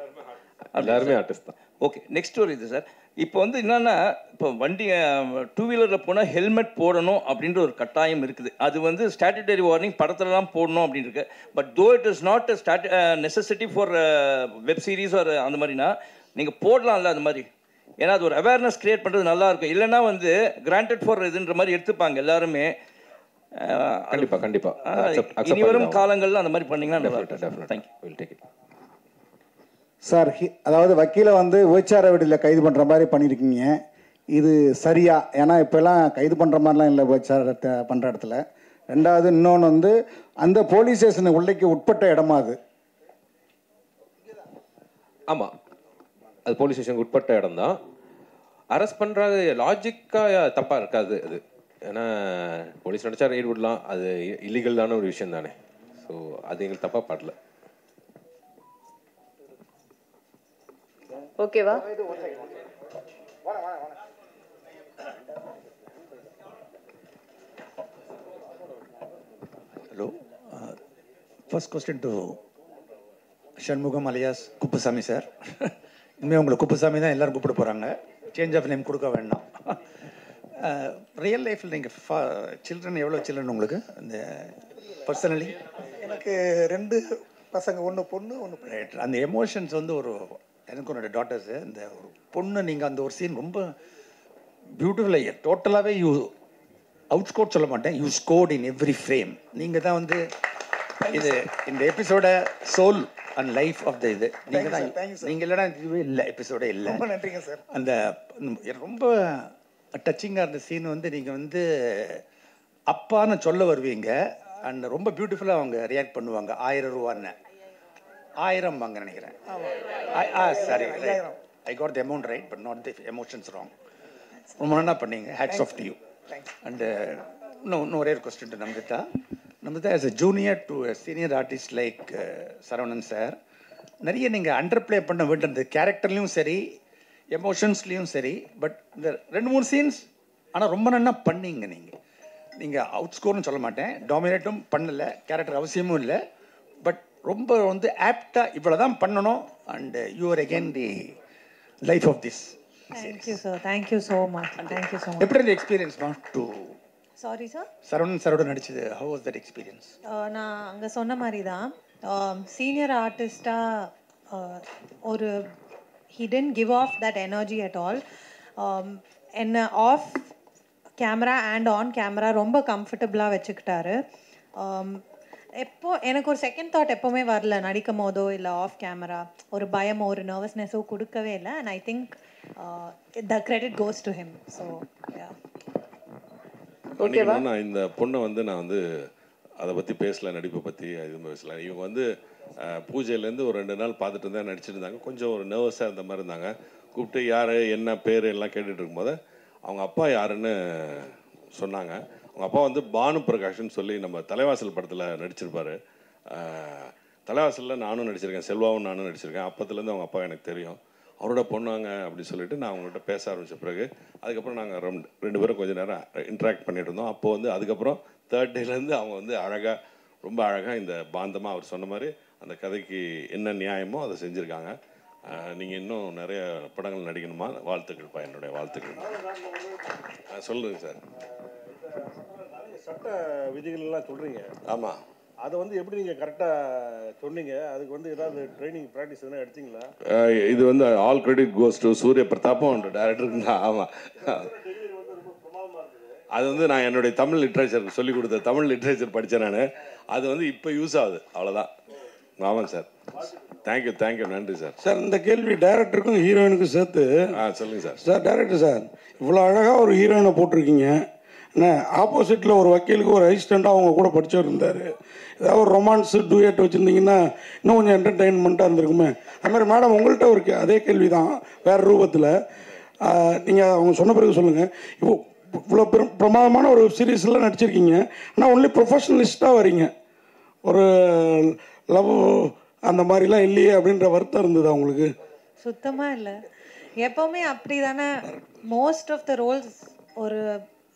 எல்லாருமே ஆர்டிஸ்ட் தான். ஓகே, நெக்ஸ்ட் ஒரு இது சார். இப்போ வந்து என்னென்னா, இப்போ வண்டி 2 வீலரில் போனால் ஹெல்மெட் போடணும் அப்படின்ற ஒரு கட்டாயம் இருக்குது. அது வந்து ஸ்டாட்யூட்டரி வார்னிங் படத்துலலாம் போடணும் அப்படின்னு இருக்கு. But though it is not necessity for web series ஒரு அந்த மாதிரினா நீங்கள் போடலாம்ல அது மாதிரி. ஏன்னா அது ஒரு அவேர்னஸ் கிரியேட் பண்ணுறது நல்லாயிருக்கும். இல்லைன்னா வந்து கிராண்டட் ஃபார் இதுன்ற மாதிரி எடுத்துப்பாங்க எல்லாருமே. கண்டிப்பாக இனி வரும் காலங்களில் அந்த மாதிரி பண்ணிங்கன்னா நல்லா இருக்கும். Thank you sir. அதாவது வக்கீலை வந்து விபச்சார வீட்டில் கைது பண்ணுற மாதிரி பண்ணியிருக்கீங்க, இது சரியா? ஏன்னா இப்போல்லாம் கைது பண்ணுற மாதிரிலாம் இல்லை விபச்சாரத்தை பண்ணுற இடத்துல. ரெண்டாவது இன்னொன்று வந்து அந்த போலீஸ் ஸ்டேஷன் உள்ளைக்கு உட்பட்ட இடமா அது? ஆமாம், அது போலீஸ் ஸ்டேஷனுக்கு உட்பட்ட இடம் தான். அரெஸ்ட் பண்ணுறது லாஜிக்காக தப்பாக இருக்காது அது. ஏன்னா போலீஸ் நினச்சா ரெய்டு விடலாம், அது இல்லீகலான ஒரு விஷயம் தானே. ஸோ அது எங்களுக்கு தப்பாக படல. ஓகேவா? Hello, first question to Shanmugam alias Kuppusamy sir. இனிமேல் உங்களை குப்புசாமி தான் எல்லோரும் கூப்பிட போகிறாங்க, சேஞ்ச் ஆஃப் நேம் கொடுக்க வேண்டாம். ரியல் லைஃப்பில் நீங்கள் சில்ட்ரன் எவ்வளோ சில்ட்ரன் உங்களுக்கு இந்த பர்சனலி? எனக்கு 2 பசங்க ஒன்று பொண்ணு ஒன்று ரைட். அந்த எமோஷன்ஸ் வந்து ஒரு எனக்கு என்னோட டாட்டர்ஸு இந்த ஒரு பொண்ணு நீங்கள் அந்த ஒரு சீன் ரொம்ப பியூட்டிஃபுல்லாக டோட்டலாகவே யூ அவுட் ஸ்கோர் சொல்ல மாட்டேன், you scored in every frame. நீங்கள் தான் வந்து இது இந்த எபிசோட soul and life of the இது நீங்கள் தான். நீங்கள் இல்லைனா இதுவே இல்லை, எபிசோடே இல்லை. ரொம்ப நன்றிங்க சார். அந்த ரொம்ப டச்சிங்காக இருந்த சீன் வந்து நீங்கள் வந்து அப்பான்னு சொல்ல வருவீங்க அண்ட் ரொம்ப பியூட்டிஃபுல்லாக அவங்க ரியாக்ட் பண்ணுவாங்க. 1000 ரூபான்னு 1000 வாங்க நினைக்கிறேன். Sorry, I got the amount right but not the emotions wrong. ரொம்ப நல்லா பண்ணீங்க. Hats off to you. And இன்னும் ஒரே ஒரு question to Nambitha. Nambitha as a junior to senior artist like Saravanan sir, நிறைய நீங்கள் அண்டர் ப்ளே பண்ண வேண்டியது கேரக்டர்லேயும் சரி எமோஷன்ஸ்லேயும் சரி. பட் இந்த 2-3 சீன்ஸ் ஆனால் ரொம்ப நல்லா பண்ணீங்க. நீங்கள் அவுட் ஸ்கோர்னு சொல்ல மாட்டேன், டாமினேட்டும் பண்ணலை, கேரக்டர் அவசியமும் இல்லை. பட் ரொம்ப வந்து ஆப்டாக இவ்வளோ தான் பண்ணணும். And you are again the life of this. Thank you sir. Thank you so much. Thank you so much. எப்படி இருந்த experience not to sorry sir. Saravanan சாரோட நடிச்சது, ஹவ் வாஸ் தட் எக்ஸ்பீரியன்ஸ்? நான் அங்கே சொன்ன மாதிரி தான் சீனியர் ஆர்டிஸ்டாக ஒரு he didn't give off that energy at all. என்ன off camera and on camera ரொம்ப கம்ஃபர்டபுளாக வச்சுக்கிட்டாரு. எப்போ எனக்கு ஒரு செகண்ட் தாட் எப்போவுமே வரல நடிக்கும் போதோ இல்லை ஆஃப் கேமரா ஒரு பயமோ ஒரு நர்வஸ்னஸோ கொடுக்கவே இல்லை. And I think the credit goes to him. So ஓகேவா? நான் இந்த பொண்ணை வந்து நான் வந்து அதை பற்றி பேசல, நடிப்பை பற்றி எதுவும் பேசல. இவங்க வந்து பூஜையிலேருந்து ஒரு 2 நாள் பார்த்துட்டு தான் நடிச்சிட்டு இருந்தாங்க. கொஞ்சம் ஒரு நர்வஸாக இருந்த மாதிரி இருந்தாங்க. கூப்பிட்டு யார் என்ன பேர் எல்லாம் கேட்டுட்டு இருக்கும்போது அவங்க அப்பா யாருன்னு சொன்னாங்க. அவங்க அப்பா வந்து பானு பிரகாஷ்னு சொல்லி நம்ம தலைவாசல் படத்தில் நடிச்சிருப்பார். தலைவாசலில் நானும் நடிச்சிருக்கேன், செல்வாவும் நானும் நடிச்சிருக்கேன். அப்பத்துலேருந்து அவங்க அப்பா எனக்கு தெரியும். அவரோட பொண்ணாங்க அப்படி சொல்லிட்டு நான் அவங்கள்ட்ட பேச ஆரம்பித்த பிறகு அதுக்கப்புறம் நாங்கள் 2 பேரும் கொஞ்சம் நேரம் இன்ட்ராக்ட் பண்ணிட்டு இருந்தோம். அப்போது வந்து அதுக்கப்புறம் 3rd டேலேருந்து அவங்க வந்து அழகாக, ரொம்ப அழகாக இந்த பாந்தமாக அவர் சொன்ன மாதிரி அந்த கதைக்கு என்ன நியாயமோ அதை செஞ்சுருக்காங்க. நீங்கள் இன்னும் நிறைய படங்கள் நடிக்கணுமா? வாழ்த்துக்கள்ப்பா, என்னுடைய வாழ்த்துக்கள். சொல்லுங்கள் சார். சட்ட விதிகள்லாம் சொல்கிறீங்க. ஆமாம். அதை வந்து எப்படி நீங்கள் கரெக்டாக சொன்னீங்க? அதுக்கு வந்து ஏதாவது ட்ரைனிங் ப்ராக்டிஸ் எதுனா எடுத்தீங்களா? இது வந்து ஆல் கிரெடிட் கோஸ் டு சூரிய பிரதாப்பும் டேரக்டருக்கு தான். ஆமாம், அது வந்து நான் என்னுடைய தமிழ் லிட்ரேச்சருக்கு சொல்லிக் கொடுத்த தமிழ் லிட்ரேச்சர் படித்தேன் நான். அது வந்து இப்போ யூஸ் ஆகுது, அவ்வளோதான். ஆமாம் சார். தேங்க்யூ, நன்றி சார். சார், இந்த கேள்வி டைரக்டருக்கும் ஹீரோயினுக்கும் சேர்த்து. சொல்லுங்கள் சார். சார், டைரக்டர் சார், இவ்வளோ அழகாக ஒரு ஹீரோயினை போட்டிருக்கீங்க. என்ன ஆப்போசிட்டில் ஒரு வக்கீலுக்கு ஒரு அசிஸ்டண்ட்டாக அவங்க கூட படித்தவர் இருந்தார். ஏதாவது ஒரு ரொமான்ஸு டூயட் வச்சுருந்தீங்கன்னா இன்னும் கொஞ்சம் என்டர்டெயின்மெண்ட்டாக இருந்திருக்குமே. அதுமாதிரி மேடம் உங்கள்கிட்ட ஒரு அதே கேள்வி தான் வேறு ரூபத்தில். நீங்கள் அவங்க சொன்ன பிறகு சொல்லுங்கள். இப்போ இவ்வளோ பிரமாதமான ஒரு சீரீஸில் நடிச்சிருக்கீங்க, ஆனால் ஒன்லி ப்ரொஃபஷனலிஸ்ட்டாக வரீங்க. ஒரு லவ் அந்த மாதிரிலாம் இல்லையே அப்படின்ற வருத்தம் இருந்தது அவங்களுக்கு? சுத்தமாக இல்லை. எப்போவுமே அப்படி தானே மோஸ்ட் ஆஃப் த ரோல்ஸ். ஒரு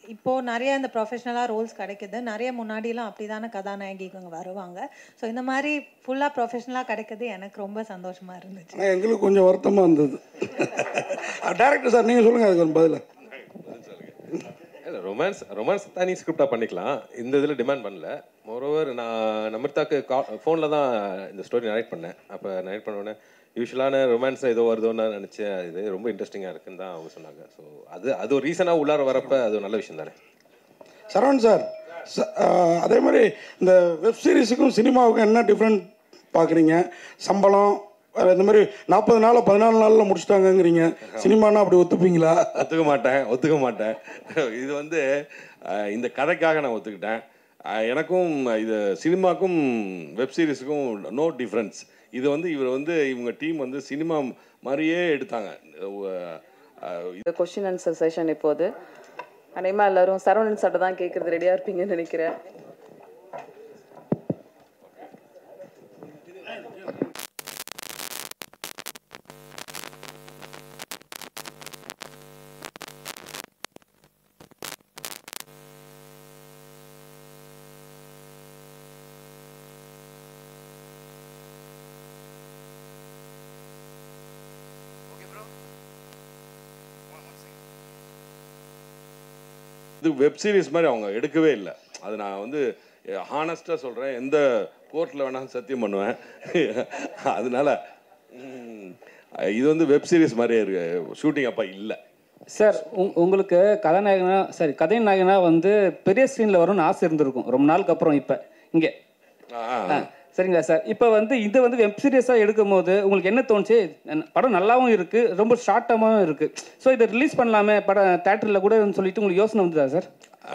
இப்போது நிறைய இந்த ப்ரொஃபஷ்னலாக ரோல்ஸ் கிடைக்குது. நிறைய முன்னாடிலாம் அப்படி தானே கதாநாயகிங்க வருவாங்க. ஸோ இந்த மாதிரி ஃபுல்லாக ப்ரொஃபஷ்னலாக கிடைக்கிறது எனக்கு ரொம்ப சந்தோஷமாக இருந்துச்சு. ஆனால் எங்களுக்கு கொஞ்சம் வருத்தமாக இருந்தது. டேரக்டர் சார், நீங்கள் சொல்லுங்கள் அதுக்கு ஒரு பதில். இல்லை, ரொமான்ஸ் தனி ஸ்கிரிப்டாக பண்ணிக்கலாம். இந்த இதில் டிமாண்ட் பண்ணல. மோரோவர் நான் நமிர்தாக்கு ஃபோனில் தான் இந்த ஸ்டோரி நரேட் பண்ணேன். அப்போ நரேட் பண்ணோடனே யூஸ்வலான ரொமான்ஸ் ஏதோ வருதோன்னு நினச்சேன். இது ரொம்ப இன்ட்ரெஸ்டிங்காக இருக்குன்னு தான் அவங்க சொன்னாங்க. ஸோ அது ஒரு ரீசனாக உள்ளார வரப்போ அது ஒரு நல்ல விஷயம் தானே. சரவணன் சார், அதே மாதிரி இந்த வெப் சீரிஸுக்கும் சினிமாவுக்கும் என்ன டிஃப்ரெண்ட் பார்க்குறீங்க? சம்பளம் இந்த மாதிரி 40 நாள் 14 நாளில் முடிச்சிட்டாங்கங்கிறீங்க. சினிமானா அப்படி ஒத்துப்பீங்களா? ஒத்துக்க மாட்டேன். இது வந்து இந்த கதைக்காக நான் ஒத்துக்கிட்டேன். எனக்கும் இது சினிமாக்கும் வெப் சீரிஸுக்கும் நோ டிஃப்ரென்ஸ். இது வந்து இவங்க டீம் வந்து சினிமா மாதிரியே எடுத்தாங்க. கொஸ்டின் ஆன்சர் செஷன் இப்போது. அனைமா எல்லாரும் சரவணன் சார்ட்ட தான் கேட்குறது ரெடியாக இருப்பீங்கன்னு நினைக்கிறேன். இது வெப் சீரிஸ் மாதிரி அவங்க எடுக்கவே இல்லை. அது நான் வந்து ஹானஸ்ட்டாக சொல்கிறேன், எந்த கோர்ட்டில் வேணாலும் சத்தியம் பண்ணுவேன். அதனால இது வந்து வெப் சீரிஸ் மாதிரியே இருக்கு, ஷூட்டிங் அப்போ இல்லை. சார் உங்களுக்கு கதாநாயகனா சரி கதை நாயகனா வந்து பெரிய ஸ்க்ரீனில் வரும்னு ஆசை இருந்திருக்கும் ரொம்ப நாளுக்கு அப்புறம். இப்போ இங்கே சரிங்களா சார், இப்போ வந்து இது வந்து வெப் சீரிஸாக எடுக்கும் போது உங்களுக்கு என்ன தோணுச்சு? படம் நல்லாவும் இருக்குது, ரொம்ப ஷார்ட்டாகவும் இருக்குது. ஸோ இதை ரிலீஸ் பண்ணலாமே படம் தேட்டரில் கூட சொல்லிட்டு உங்களுக்கு யோசனை வந்துதா சார்?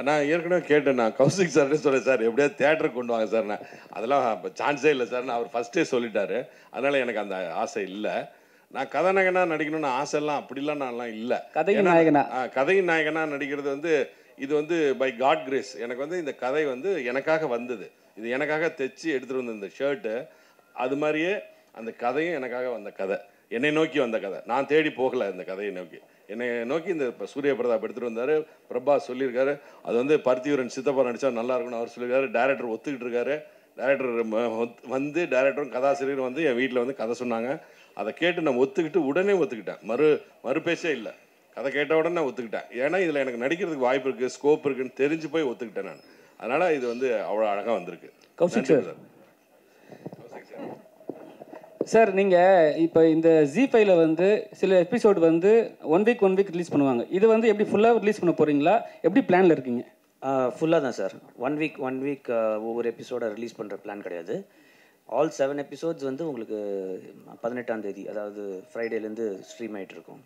நான் ஏற்கனவே கேட்டேன், நான் கௌசிக் சார்னே சொல்கிறேன், சார் எப்படியாவது தேட்டருக்கு கொண்டு வாங்க சார். நான் அதெல்லாம் இப்போ சான்ஸே இல்லை சார்னு அவர் ஃபஸ்ட்டே சொல்லிட்டாரு. அதனால் எனக்கு அந்த ஆசை இல்லை. நான் கதாநாயகனாக நடிக்கணும்னு ஆசைலாம் அப்படிலாம் நான்லாம் இல்லை. கதையின் நாயகனா கதையின் நாயகனாக நடிக்கிறது வந்து இது வந்து பை காட் கிரேஸ். எனக்கு வந்து இந்த கதை வந்து எனக்காக வந்தது, இது எனக்காக தைச்சி எடுத்துகிட்டு வந்த இந்த ஷர்ட்டு, அது மாதிரியே அந்த கதையும் எனக்காக வந்த கதை, என்னை நோக்கி வந்த கதை. நான் தேடி போகலை இந்த கதையை நோக்கி, என்னை நோக்கி இந்த இப்போ சூரிய பிரதாப் எடுத்துகிட்டு வந்தார். பிரபாஸ் சொல்லியிருக்காரு அது வந்து பருத்தியூரன் சித்தப்பா நடித்தா நல்லா இருக்கும்னு அவர் சொல்லியிருக்காரு. டைரக்டர் ஒத்துக்கிட்டு இருக்காரு. டைரக்டர் வந்து டைரக்டரும் கதாசிரியரும் வந்து என் வீட்டில் வந்து கதை சொன்னாங்க. அதை கேட்டு நான் ஒத்துக்கிட்டு உடனே ஒத்துக்கிட்டேன், மறு பேச்சே இல்லை. கதை கேட்ட உடனே நான் ஒத்துக்கிட்டேன். ஏன்னா இதில் எனக்கு நடிக்கிறதுக்கு வாய்ப்பு இருக்குது, ஸ்கோப் இருக்குன்னு தெரிஞ்சு போய் ஒத்துக்கிட்டேன் நான். அதனால் இது வந்து அவ்வளோ அழகாக வந்திருக்கு. கௌஷிக் சார். சார் நீங்கள் இப்போ இந்த ஜி5ல வந்து சில எபிசோடு வந்து ஒன் வீக் ரிலீஸ் பண்ணுவாங்க. இது வந்து எப்படி ஃபுல்லாக ரிலீஸ் பண்ண போகிறீங்களா, எப்படி பிளானில் இருக்கீங்க? ஃபுல்லாக தான் சார். ஒன் வீக் ஒவ்வொரு எபிசோடை ரிலீஸ் பண்ணுற பிளான் கிடையாது. ஆல் 7 எபிசோட்ஸ் வந்து உங்களுக்கு 18ஆம் தேதி அதாவது ஃப்ரைடேலேருந்து ஸ்ட்ரீம் ஆகிட்டு இருக்கும்.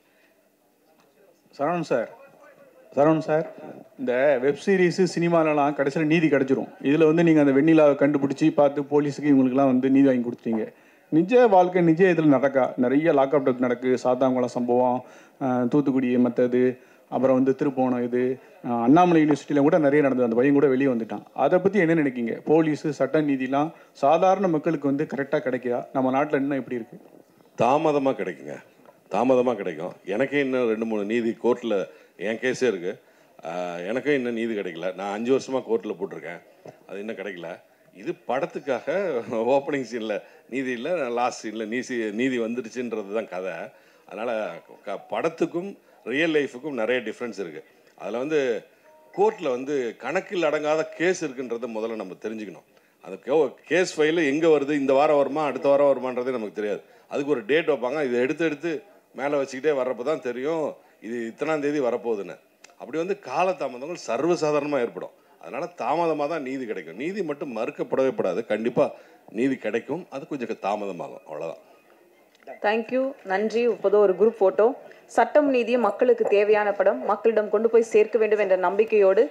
சரவணன் சார், இந்த வெப் சீரிஸு சினிமாலலாம் கடைசியில் நீதி கிடச்சிரும். இதில் வந்து நீங்கள் அந்த வெண்ணிலாவை கண்டுபிடிச்சி பார்த்து போலீஸுக்கு இவங்களுக்குலாம் வந்து நீதி வாங்கி கொடுத்தீங்க. நிஜ வாழ்க்கை நிஜ இதில் நிறைய லாக்அப் டெத் நடக்கு. சாத்தாங்குளம் சம்பவம், தூத்துக்குடி மற்றது, அப்புறம் வந்து திருப்போணம், இது அண்ணாமலை யூனிவர்சிட்டியில் கூட நிறைய நடந்தது. அந்த பையன் கூட வெளியே வந்துட்டான். அதை பற்றி என்ன நினைக்கிங்க? போலீஸு சட்ட நீதிலாம் சாதாரண மக்களுக்கு வந்து கரெக்டாக கிடைக்குதா? நம்ம நாட்டில் இன்னும் எப்படி இருக்குது? தாமதமாக கிடைக்குங்க, தாமதமாக கிடைக்கும். எனக்கே இன்னும் 2-3 நீதி கோர்ட்டில் என் கேஸே இருக்குது. எனக்கும் இன்னும் நீதி கிடைக்கல. நான் 5 வருஷமாக கோர்ட்டில் போட்டிருக்கேன், அது இன்னும் கிடைக்கல. இது படத்துக்காக ஓப்பனிங் சீனில் நீதி இல்லை, லாஸ்ட் சீனில் நீதி வந்துடுச்சுன்றது தான் கதை. அதனால் படத்துக்கும் ரியல் லைஃபுக்கும் நிறைய டிஃப்ரென்ஸ் இருக்குது. அதில் வந்து கோர்ட்டில் வந்து கணக்கில் அடங்காத கேஸ் இருக்குன்றதை முதல்ல நம்ம தெரிஞ்சுக்கணும். அந்த கேஸ் ஃபைலு எங்கே வருது, இந்த வாரம் வருமா அடுத்த வாரம் வருமானதே நமக்கு தெரியாது. அதுக்கு ஒரு டேட் வைப்பாங்க, இதை எடுத்து மேலே வச்சுக்கிட்டே வர்றப்போ தான் தெரியும் இது இத்தனாம் தேதி வரப்போகுதுன்னு. அப்படி வந்து காலதாமதங்கள் சர்வசாதாரணமாக ஏற்படும். அதனால் தாமதமாக தான் நீதி கிடைக்கும். நீதி மட்டும் மறுக்கப்படவே படாது, கண்டிப்பாக நீதி கிடைக்கும். அது கொஞ்சம் தாமதமாகும், அவ்வளோதான். தேங்க்யூ, நன்றி. இப்போது ஒரு குரூப் ஃபோட்டோ. சட்டம் நீதியும் மக்களுக்கு தேவையான படம் மக்களிடம் கொண்டு போய் சேர்க்க வேண்டும் என்ற நம்பிக்கையோடு